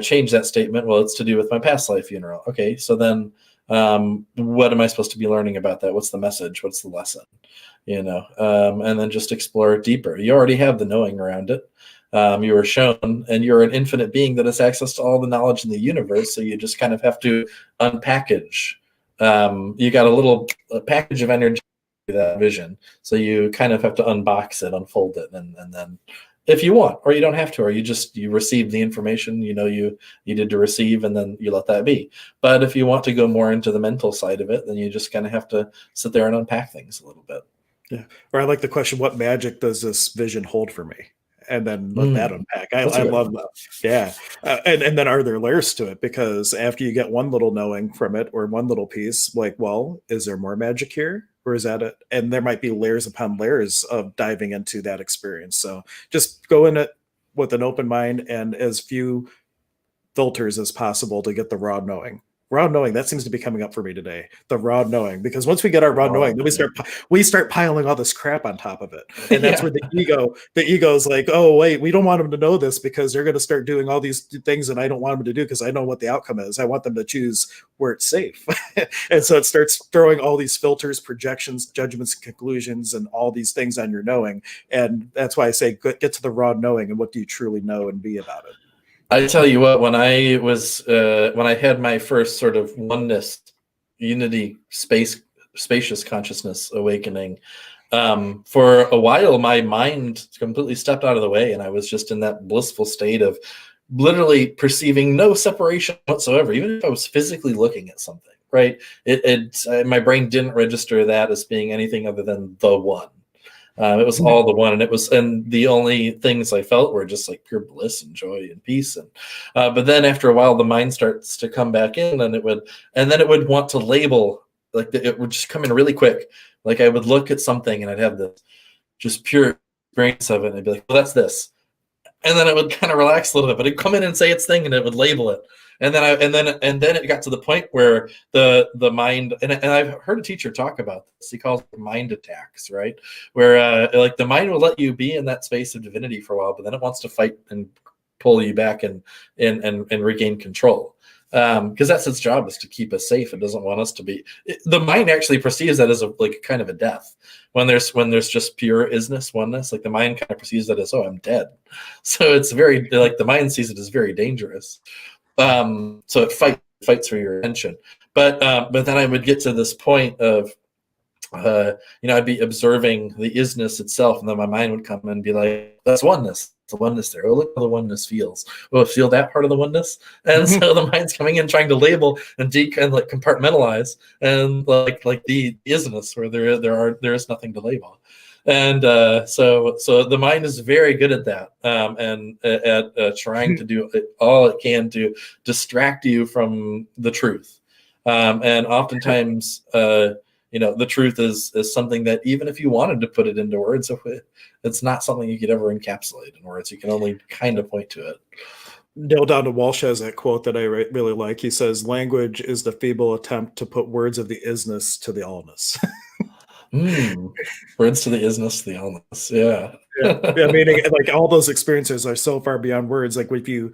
change that statement. Well, it's to do with my past life funeral. Okay, so then what am I supposed to be learning about that? What's the message? What's the lesson? And then just explore it deeper. You already have the knowing around it. You were shown, and you're an infinite being that has access to all the knowledge in the universe. So you just kind of have to unpackage. You got a package of energy, that vision. So you kind of have to unbox it, unfold it, and then if you want, or you don't have to, or you receive the information, you needed to receive, and then you let that be. But if you want to go more into the mental side of it, then you just kind of have to sit there and unpack things a little bit. Yeah. Or I like the question, what magic does this vision hold for me? and then let that unpack. I That's a good love one. that. Yeah. And then are there layers to it? Because after you get one little knowing from it or one little piece, like, well, is there more magic here? Or is that it? And there might be layers upon layers of diving into that experience. So just go in it with an open mind and as few filters as possible to get the raw knowing. Raw knowing, that seems to be coming up for me today. The raw knowing, because once we get our raw knowing, then we start piling all this crap on top of it, and that's where the ego's like, oh wait, we don't want them to know this because they're going to start doing all these things, and I don't want them to do because I know what the outcome is. I want them to choose where it's safe, and so it starts throwing all these filters, projections, judgments, conclusions, and all these things on your knowing, and that's why I say get to the raw knowing and what do you truly know and be about it. I tell you what, when I was when I had my first sort of oneness, unity, spacious consciousness awakening, for a while my mind completely stepped out of the way, and I was just in that blissful state of literally perceiving no separation whatsoever, even if I was physically looking at something. Right? My brain didn't register that as being anything other than the one. It was all the one, and the only things I felt were just like pure bliss and joy and peace. And but then after a while, the mind starts to come back in, and then it would want to label, like it would just come in really quick. Like I would look at something, and I'd have the just pure experience of it, and I'd be like, "Well, that's this," and then it would kind of relax a little bit, but it'd come in and say its thing, and it would label it. And then it got to the point where the mind, and I've heard a teacher talk about this. He calls it mind attacks, right? Where like the mind will let you be in that space of divinity for a while, but then it wants to fight and pull you back and regain control. Because that's its job, is to keep us safe. It doesn't want us to be. The mind actually perceives that as like kind of a death. When there's just pure isness, oneness, like the mind kind of perceives that as, oh, I'm dead. So it's very, like the mind sees it as very dangerous. So it fights for your attention. But then I would get to this point of, I'd be observing the isness itself, and then my mind would come and be like, that's oneness. The oneness there. Oh, look how the oneness feels. Oh, feel that part of the oneness? And so the mind's coming in trying to label and like compartmentalize, and like the isness where there is nothing to label. And so the mind is very good at that, and at trying to do all it can to distract you from the truth. And oftentimes, the truth is something that even if you wanted to put it into words, it's not something you could ever encapsulate in words. You can only kind of point to it. Neil Donald Walsh has that quote that I really like. He says, "Language is the feeble attempt to put words of the isness to the allness." Words to the isness, the allness. Yeah. Yeah, meaning like all those experiences are so far beyond words. Like if you,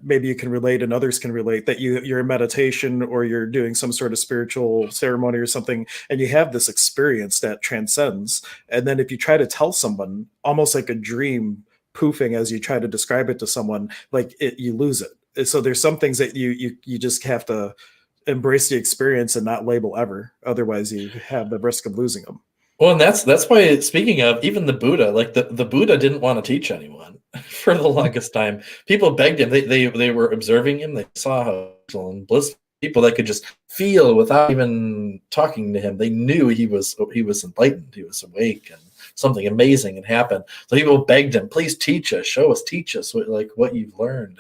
maybe you can relate, and others can relate, that you're in meditation or you're doing some sort of spiritual ceremony or something, and you have this experience that transcends. And then if you try to tell someone, almost like a dream poofing as you try to describe it to someone, like you lose it. So there's some things that you just have to embrace the experience and not label ever. Otherwise, you have the risk of losing them. Well, and that's why, speaking of, even the Buddha, like the Buddha didn't want to teach anyone for the longest time. People begged him. They were observing him. They saw how and blissful people that could just feel without even talking to him. They knew he was enlightened. He was awake, and something amazing had happened. So people begged him, please teach us, show us, teach us what you've learned.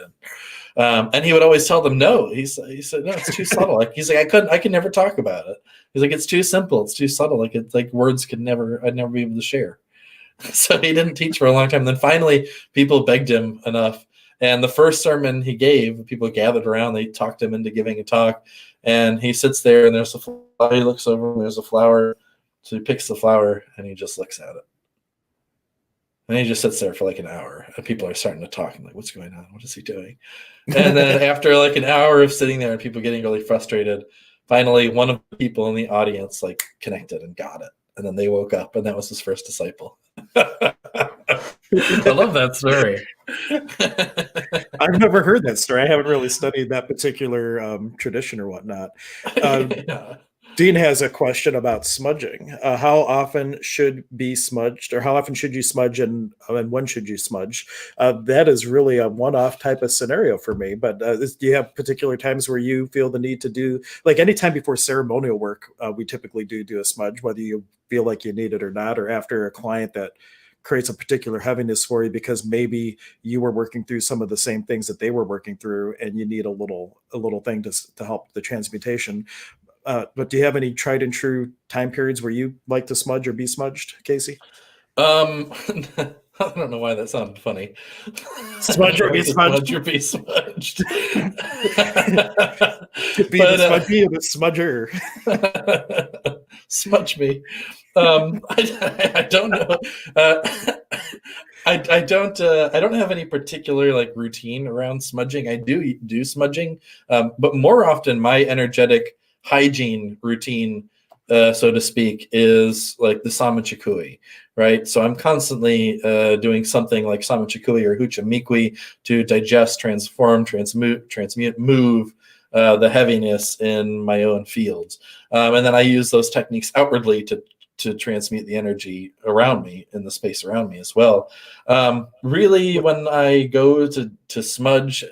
And he would always tell them no. He said, no, it's too subtle. Like he's like, I can never talk about it. He's like, it's too simple, it's too subtle. Like it's like words I'd never be able to share. So he didn't teach for a long time. Then finally, people begged him enough. And the first sermon he gave, people gathered around. They talked him into giving a talk. And he sits there, and there's a flower. He looks over, and there's a flower. So he picks the flower, and he just looks at it. And he just sits there for like an hour, and people are starting to talk. I'm like, what's going on? What is he doing? And then after like an hour of sitting there and people getting really frustrated, finally one of the people in the audience like connected and got it. And then they woke up, and that was his first disciple. I love that story. I've never heard that story. I haven't really studied that particular tradition or whatnot. Yeah. Dean has a question about smudging. How often should be smudged, or how often should you smudge, and when should you smudge? That is really a one-off type of scenario for me. But do you have particular times where you feel the need to do, like anytime before ceremonial work, we typically do a smudge, whether you feel like you need it or not, or after a client that creates a particular heaviness for you because maybe you were working through some of the same things that they were working through, and you need a little thing to help the transmutation. But do you have any tried and true time periods where you like to smudge or be smudged, Casey? I don't know why that sounded funny. Smudge or be smudged? Smudge or be smudged. To be the smudgy or the smudger. Smudge me. I don't know. I don't have any particular like routine around smudging. I do smudging, but more often my energetic hygiene routine, so to speak, is like the Sama Chikui, right? So I'm constantly doing something like Sama Chikui or Hucha Mikui to digest, transform, transmute, move the heaviness in my own fields. And then I use those techniques outwardly to transmute the energy around me in the space around me as well. Really, when I go to smudge,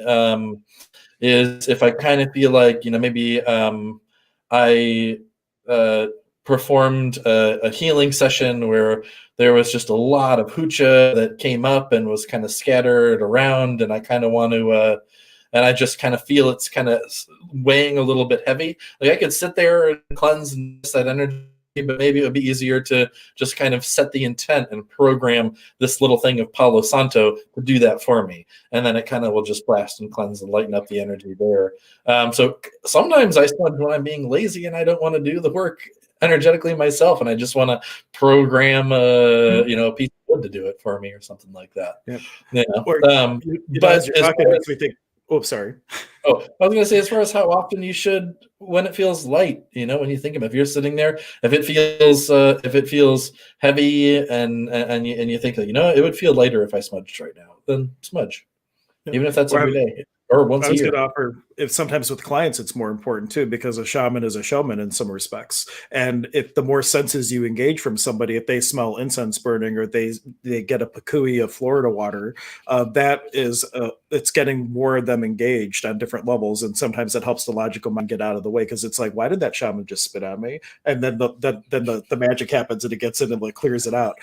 is if I kind of feel like, maybe I performed a healing session where there was just a lot of hucha that came up and was kind of scattered around, and I kind of want to and I just kind of feel it's kind of weighing a little bit heavy. Like I could sit there and cleanse and that energy, but maybe it would be easier to just kind of set the intent and program this little thing of Palo Santo to do that for me. And then it kind of will just blast and cleanse and lighten up the energy there. So sometimes I smudge when I'm being lazy and I don't want to do the work energetically myself, and I just want to program a piece of wood to do it for me or something like that. Yep. Or, but as you're talking, makes me think, oh, sorry. Oh, I was going to say, as far as how often you should, when it feels light, when you think of it, if you're sitting there, if it feels heavy and you think that, it would feel lighter if I smudged right now, then smudge, even if that's every day or once a year. I was going to offer, if sometimes with clients, it's more important too, because a shaman is a showman in some respects. And if the more senses you engage from somebody, if they smell incense burning or they get a pakui of Florida water, that is, it's getting more of them engaged on different levels. And sometimes it helps the logical mind get out of the way, because it's like, why did that shaman just spit on me? And then the magic happens and it gets in and like clears it out.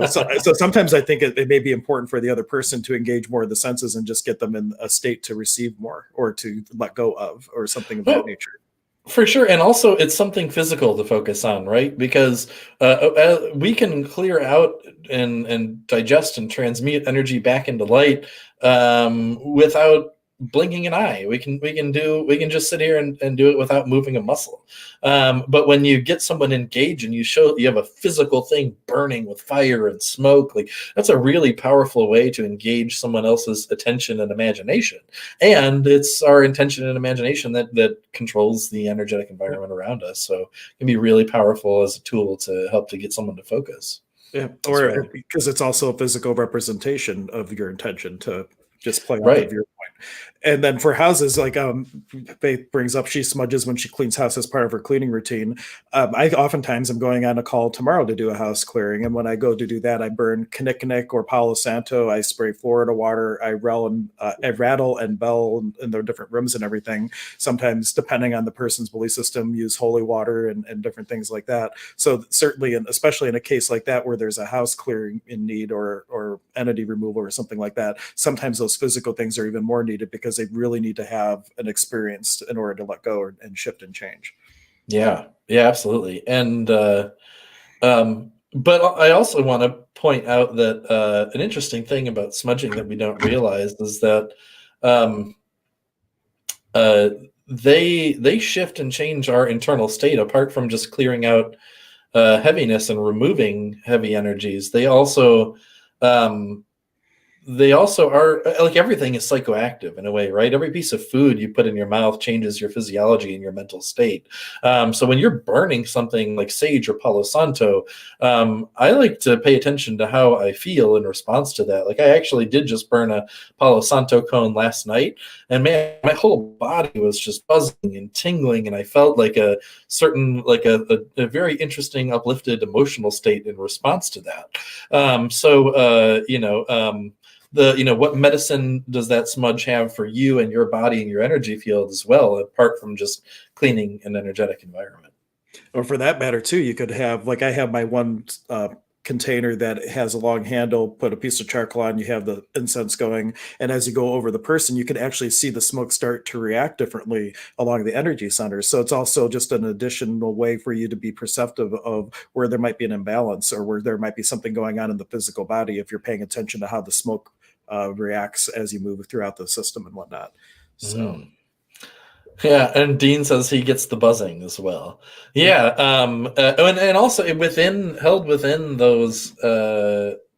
So sometimes I think it may be important for the other person to engage more of the senses and just get them in a state to receive more or to let go of, or something of that nature. For sure. And also it's something physical to focus on, right? Because we can clear out and digest and transmute energy back into light without blinking an eye. We can just sit here and do it without moving a muscle. But when you get someone engaged and you have a physical thing burning with fire and smoke, like that's a really powerful way to engage someone else's attention and imagination. And it's our intention and imagination that controls the energetic environment around us. So it can be really powerful as a tool to help to get someone to focus. Yeah, or because it's also a physical representation of your intention to just play off of your point. And then for houses, like Faith brings up, she smudges when she cleans house as part of her cleaning routine. I oftentimes am going on a call tomorrow to do a house clearing, and when I go to do that, I burn Kinnikinnick or Palo Santo. I spray Florida water. I rattle and bell in their different rooms and everything. Sometimes, depending on the person's belief system, use holy water and different things like that. So certainly, and especially in a case like that where there's a house clearing in need or entity removal or something like that, sometimes those physical things are even more needed, because they really need to have an experience in order to let go and shift and change. Yeah, absolutely. And but I also want to point out that an interesting thing about smudging that we don't realize is that they shift and change our internal state. Apart from just clearing out heaviness and removing heavy energies, they also are, like, everything is psychoactive in a way, right? Every piece of food you put in your mouth changes your physiology and your mental state. So when you're burning something like sage or Palo Santo, I like to pay attention to how I feel in response to that. Like, I actually did just burn a Palo Santo cone last night, and man, my whole body was just buzzing and tingling, and I felt like a certain, like a very interesting, uplifted emotional state in response to that. What medicine does that smudge have for you and your body and your energy field as well, apart from just cleaning an energetic environment? Or for that matter too, you could have, like, I have my one container that has a long handle, put a piece of charcoal on, you have the incense going, and as you go over the person, you can actually see the smoke start to react differently along the energy centers. So it's also just an additional way for you to be perceptive of where there might be an imbalance or where there might be something going on in the physical body if you're paying attention to how the smoke reacts as you move throughout the system and whatnot. So Yeah, and Dean says he gets the buzzing as well. Yeah, and also held within those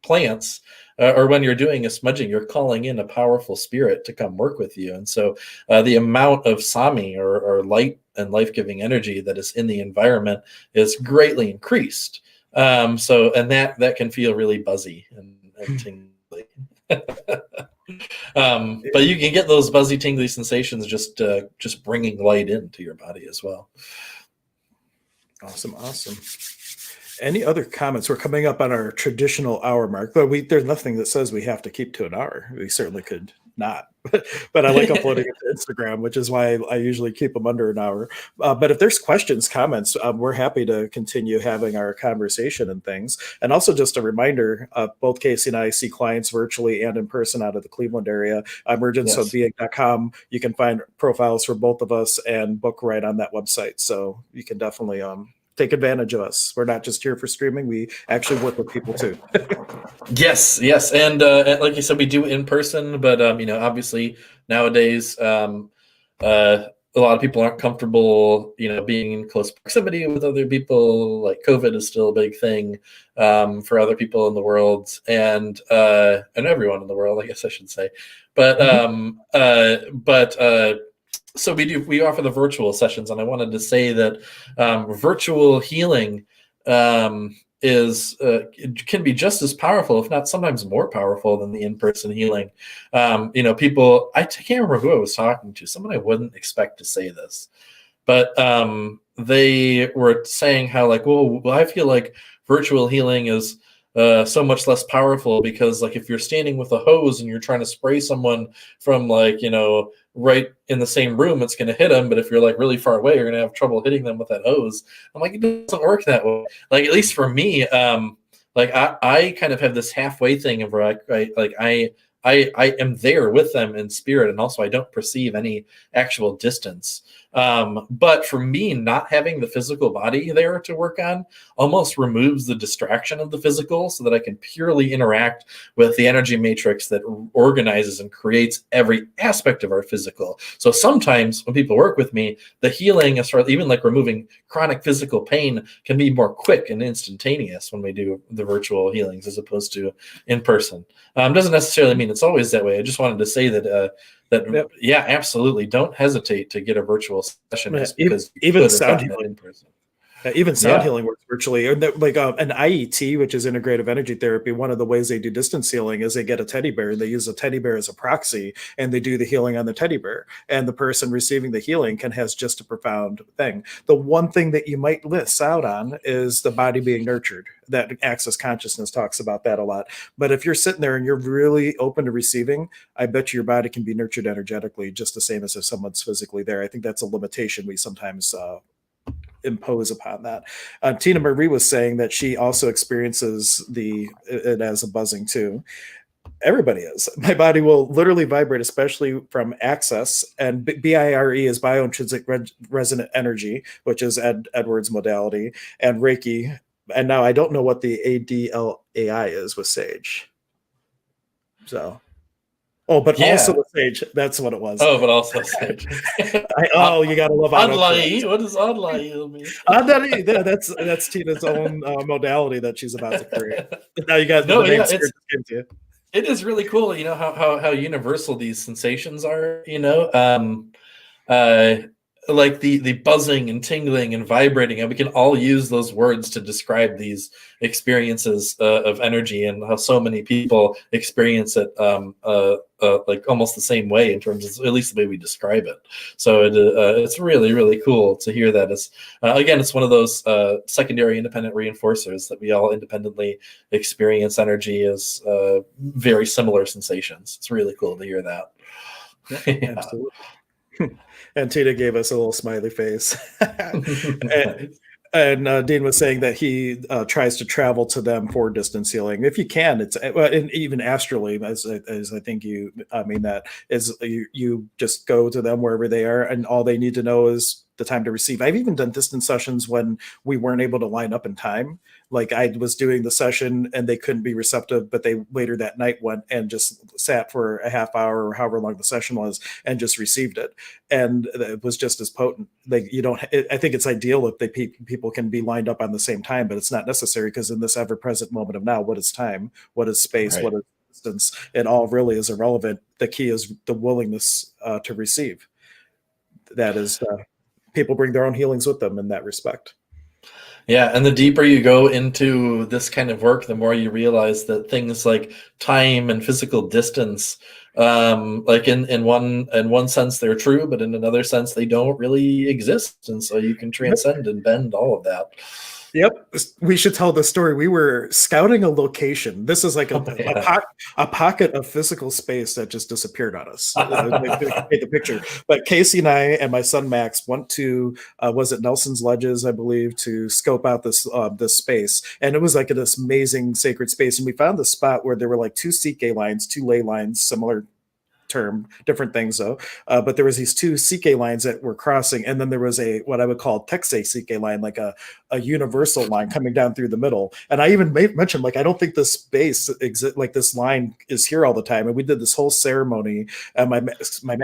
plants, or when you're doing a smudging, you're calling in a powerful spirit to come work with you, and so the amount of sami or light and life-giving energy that is in the environment is greatly increased. So that can feel really buzzy and tingly. But you can get those buzzy, tingly sensations just bringing light into your body as well. Awesome. Any other comments? We're coming up on our traditional hour mark, but there's nothing that says we have to keep to an hour. We certainly could not, but I like uploading it to Instagram, which is why I usually keep them under an hour. But if there's questions, comments, we're happy to continue having our conversation and things. And also just a reminder, both Casey and I see clients virtually and in person out of the Cleveland area. emergenceofbeing.com. You can find profiles for both of us and book right on that website. So you can definitely take advantage of us. We're not just here for streaming. We actually work with people too. Yes. And like you said, we do in person, but obviously nowadays, a lot of people aren't comfortable, being in close proximity with other people. Like COVID is still a big thing for other people in the world and everyone in the world, I guess I should say. But so we offer the virtual sessions, and I wanted to say that virtual healing can be just as powerful, if not sometimes more powerful than the in-person healing. People, I can't remember who I was talking to, someone I wouldn't expect to say this, but they were saying how well, I feel like virtual healing is so much less powerful because if you're standing with a hose and you're trying to spray someone from right in the same room, it's going to hit them. But if you're really far away, you're going to have trouble hitting them with that hose. I'm it doesn't work that way. At least for me, I kind of have this halfway thing of where I am there with them in spirit, and also I don't perceive any actual distance. But for me, not having the physical body there to work on almost removes the distraction of the physical so that I can purely interact with the energy matrix that organizes and creates every aspect of our physical. So sometimes when people work with me, the healing, as far as even removing chronic physical pain, can be more quick and instantaneous when we do the virtual healings as opposed to in person. Doesn't necessarily mean it's always that way. I just wanted to say that yep. Yeah, absolutely. Don't hesitate to get a virtual session because even sound healing in person. Even sound healing works virtually. An IET, which is integrative energy therapy, one of the ways they do distance healing is they get a teddy bear and they use a teddy bear as a proxy and they do the healing on the teddy bear. And the person receiving the healing has just a profound thing. The one thing that you might miss out on is the body being nurtured. That Access Consciousness talks about that a lot. But if you're sitting there and you're really open to receiving, I bet you your body can be nurtured energetically just the same as if someone's physically there. I think that's a limitation we sometimes impose upon that. Tina Marie was saying that she also experiences it as a buzzing too. Everybody is. My body will literally vibrate, especially from Access, and BIRE is biointrinsic resonant energy, which is Edward's modality, and Reiki. And now I don't know what the ADLAI is with Sage. So. Also with Sage. That's what it was. Oh, but also Sage. You gotta love Adlai. What does Adlai mean? That's Tina's own modality that she's about to create. Now you guys know the name. It is really cool, how universal these sensations are. Like the buzzing and tingling and vibrating, and we can all use those words to describe these experiences of energy, and how so many people experience it almost the same way in terms of at least the way we describe it. So it's really, really cool to hear that. It's one of those secondary independent reinforcers that we all independently experience energy as very similar sensations. It's really cool to hear that. Yeah. Absolutely. And Tina gave us a little smiley face. And Dean was saying that he tries to travel to them for distance healing. If you can, it's and even astrally, as I think you, I mean, that is you just go to them wherever they are, and all they need to know is the time to receive. I've even done distance sessions when we weren't able to line up in time. Like I was doing the session and they couldn't be receptive, but they later that night went and just sat for a half hour or however long the session was and just received it. And it was just as potent. Like you don't, I think it's ideal if people can be lined up on the same time, but it's not necessary because in this ever present moment of now, what is time? What is space? Right. What is distance? It all really is irrelevant. The key is the willingness to receive. That is, people bring their own healings with them in that respect. Yeah, and the deeper you go into this kind of work, the more you realize that things like time and physical distance, like in one sense they're true, but in another sense they don't really exist, and so you can transcend and bend all of that. Yep, we should tell the story. We were scouting a location. This is like a pocket of physical space that just disappeared on us. Paint the picture. But Casey and I and my son Max went to was it Nelson's Ledges, I believe, to scope out this space, and it was like this amazing sacred space. And we found the spot where there were like two CK lines, two ley lines, similar term, different things though. But there was these two CK lines that were crossing, and then there was a what I would call Texas CK line, like a universal line coming down through the middle. And I even mentioned like I don't think this space like this line is here all the time. And we did this whole ceremony. And my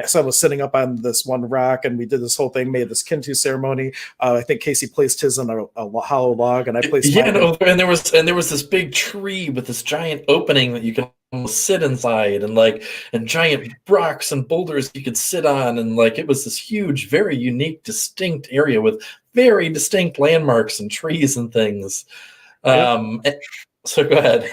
son was sitting up on this one rock, and we did this whole thing, made this Kintu ceremony. I think Casey placed his on a hollow log, and I placed mine. And there was this big tree with this giant opening that you can sit inside, and giant rocks and boulders you could sit on, and like it was this huge, very unique, distinct area with very distinct landmarks and trees and things. So go ahead.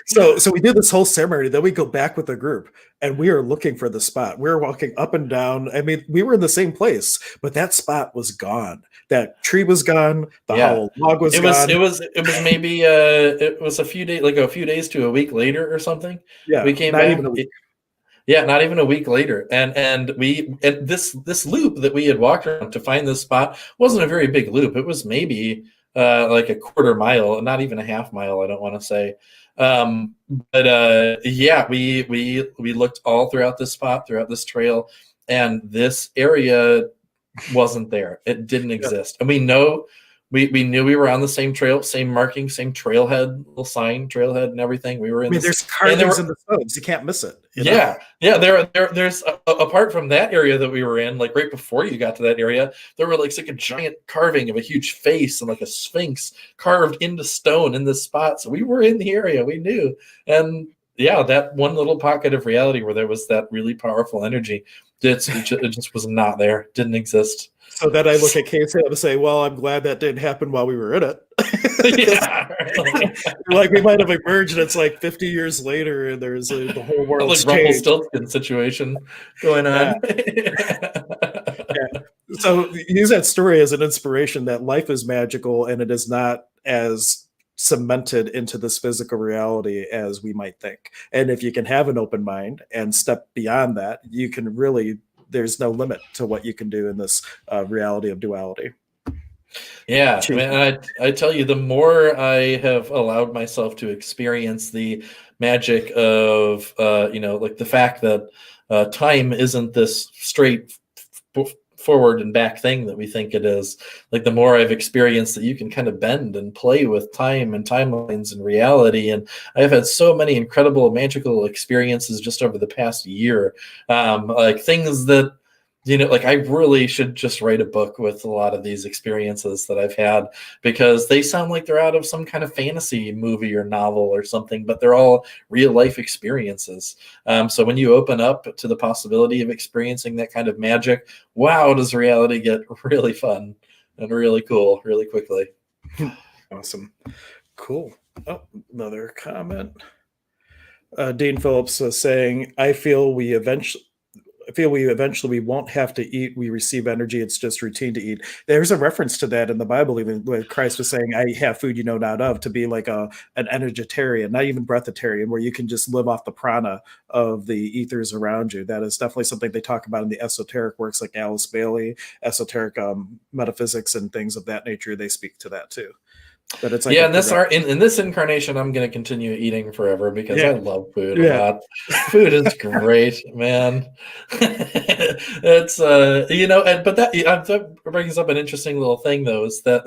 so we did this whole ceremony. Then we go back with the group, and we are looking for the spot. We were walking up and down. I mean, we were in the same place, but that spot was gone. That tree was gone. The hollow log was gone. It was maybe it was a few days to a week later or something. Yeah, we came back. Yeah, not even a week later, and this loop that we had walked around to find this spot wasn't a very big loop. It was maybe like a quarter mile, not even a half mile. I don't want to say, but we looked all throughout this spot, throughout this trail, and this area wasn't there. It didn't exist, and we knew we were on the same trail, same marking, same trailhead, little sign, trailhead, and everything. We were in. There's carvings in the stones. You can't miss it. There's apart from that area that we were in, like right before you got to that area, there were like a giant carving of a huge face and like a sphinx carved into stone in this spot. So we were in the area. We knew, and that one little pocket of reality where there was that really powerful energy, it just was not there. Didn't exist. So then I look at Casey and say, well, I'm glad that didn't happen while we were in it. Like we might have emerged and it's like 50 years later and there's the whole world like Rumpelstiltskin situation going on. So use that story as an inspiration that life is magical and it is not as cemented into this physical reality as we might think. And if you can have an open mind and step beyond that, you can really, there's no limit to what you can do in this reality of duality. Yeah, I tell you, the more I have allowed myself to experience the magic of, like the fact that time isn't this straight forward and back thing that we think it is, like the more I've experienced that you can kind of bend and play with time and timelines and reality. And I've had so many incredible magical experiences just over the past year, like things that, like I really should just write a book with a lot of these experiences that I've had, because they sound like they're out of some kind of fantasy movie or novel or something, but they're all real life experiences. So when you open up to the possibility of experiencing that kind of magic, wow, does reality get really fun and really cool really quickly. Awesome. Cool. Oh, another comment. Dean Phillips was saying, I feel we feel we eventually we won't have to eat. We receive energy. It's just routine to eat. There's a reference to that in the Bible, even where Christ was saying, "I have food you know not of," to be like an energetarian, not even breatharian, where you can just live off the prana of the ethers around you. That is definitely something they talk about in the esoteric works like Alice Bailey, esoteric metaphysics and things of that nature. They speak to that too. But it's like yeah, in this incarnation, I'm going to continue eating forever because I love food a lot. Food is great, man. It's but that brings up an interesting little thing though, is that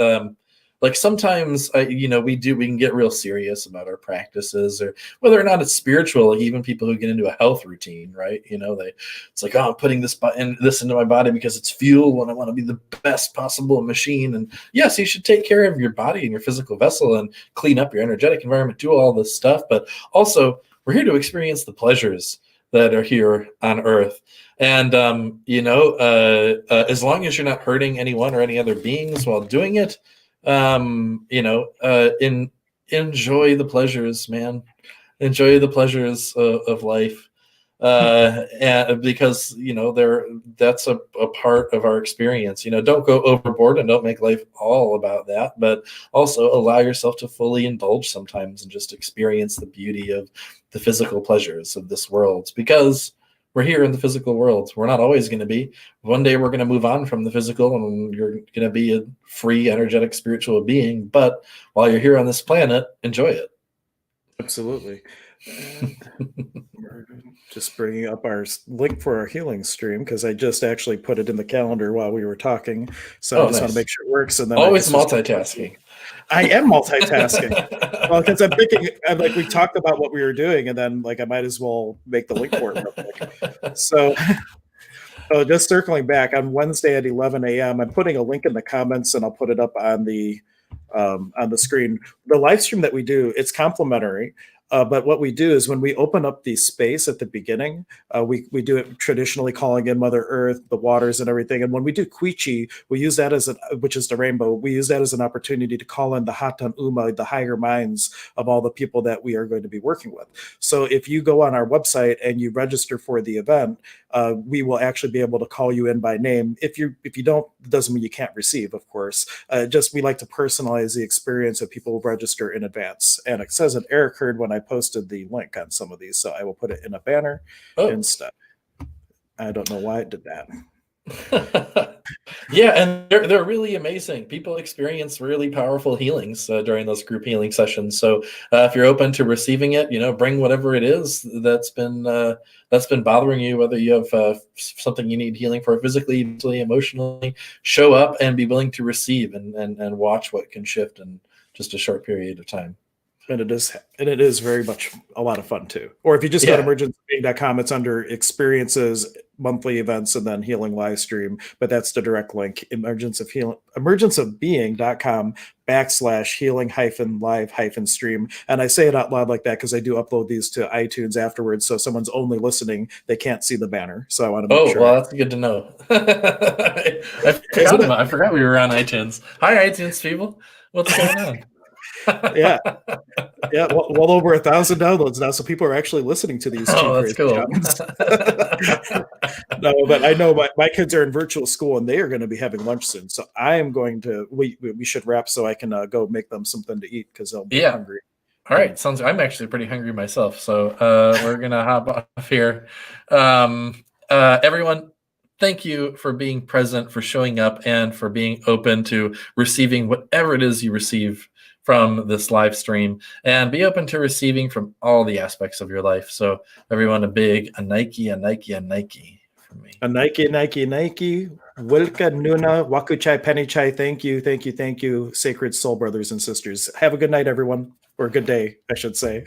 like sometimes we can get real serious about our practices, or whether or not it's spiritual. Like even people who get into a health routine, right? It's like, oh, I'm putting this into my body because it's fuel and I want to be the best possible machine. And yes, you should take care of your body and your physical vessel and clean up your energetic environment, do all this stuff. But also, we're here to experience the pleasures that are here on Earth. And as long as you're not hurting anyone or any other beings while doing it, enjoy the pleasures, man. Enjoy the pleasures of life, and because that's a part of our experience. Don't go overboard and don't make life all about that, but also allow yourself to fully indulge sometimes and just experience the beauty of the physical pleasures of this world, because we're here in the physical world. We're not always going to be. One day we're going to move on from the physical and you're going to be a free, energetic, spiritual being. But while you're here on this planet, enjoy it. Absolutely. And we're just bringing up our link for our healing stream because I just actually put it in the calendar while we were talking. So I just want to make sure it works. And then always multitasking. I am multitasking. Well, because I'm thinking, like, we talked about what we were doing, and then like I might as well make the link for it real quick. So just circling back, on Wednesday at 11 a.m., I'm putting a link in the comments, and I'll put it up on the screen. The live stream that we do, it's complimentary. But what we do is when we open up the space at the beginning, we do it traditionally calling in Mother Earth, the waters and everything. And when we do Quichi, we use that which is the rainbow, we use that as an opportunity to call in the Hatan Uma, the higher minds of all the people that we are going to be working with. So if you go on our website and you register for the event, we will actually be able to call you in by name. If you don't, it doesn't mean you can't receive, of course. We like to personalize the experience of people who register in advance. And it says an error occurred when I posted the link on some of these, so I will put it in a banner instead. I don't know why it did that. Yeah, and they're really amazing. People experience really powerful healings during those group healing sessions. So if you're open to receiving it, bring whatever it is that's been bothering you, whether you have something you need healing for physically, mentally, emotionally. Show up and be willing to receive and watch what can shift in just a short period of time. And it is very much a lot of fun too. Or if you just go to emergenceofbeing.com, it's under experiences, monthly events, and then healing live stream. But that's the direct link. emergenceofbeing.com/healing-live-stream. And I say it out loud like that because I do upload these to iTunes afterwards. So if someone's only listening, they can't see the banner. So I want to make sure. Oh, well, that's good to know. I forgot we were on iTunes. Hi, iTunes people. What's going on? yeah well over 1,000 downloads now, so people are actually listeing to these. That's cool. No, but I know my kids are in virtual school and they are going to be having lunch soon, so I am going to we should wrap so I can go make them something to eat because they'll be hungry. All right, I'm actually pretty hungry myself, so we're gonna hop off here. Everyone, thank you for being present, for showing up, and for being open to receiving whatever it is you receive from this live stream, and be open to receiving from all the aspects of your life. So everyone, a Nike from me. A Nike. Wilka Nuna Wakuchai Penny Chai. Thank you, sacred soul brothers and sisters. Have a good night, everyone, or a good day, I should say.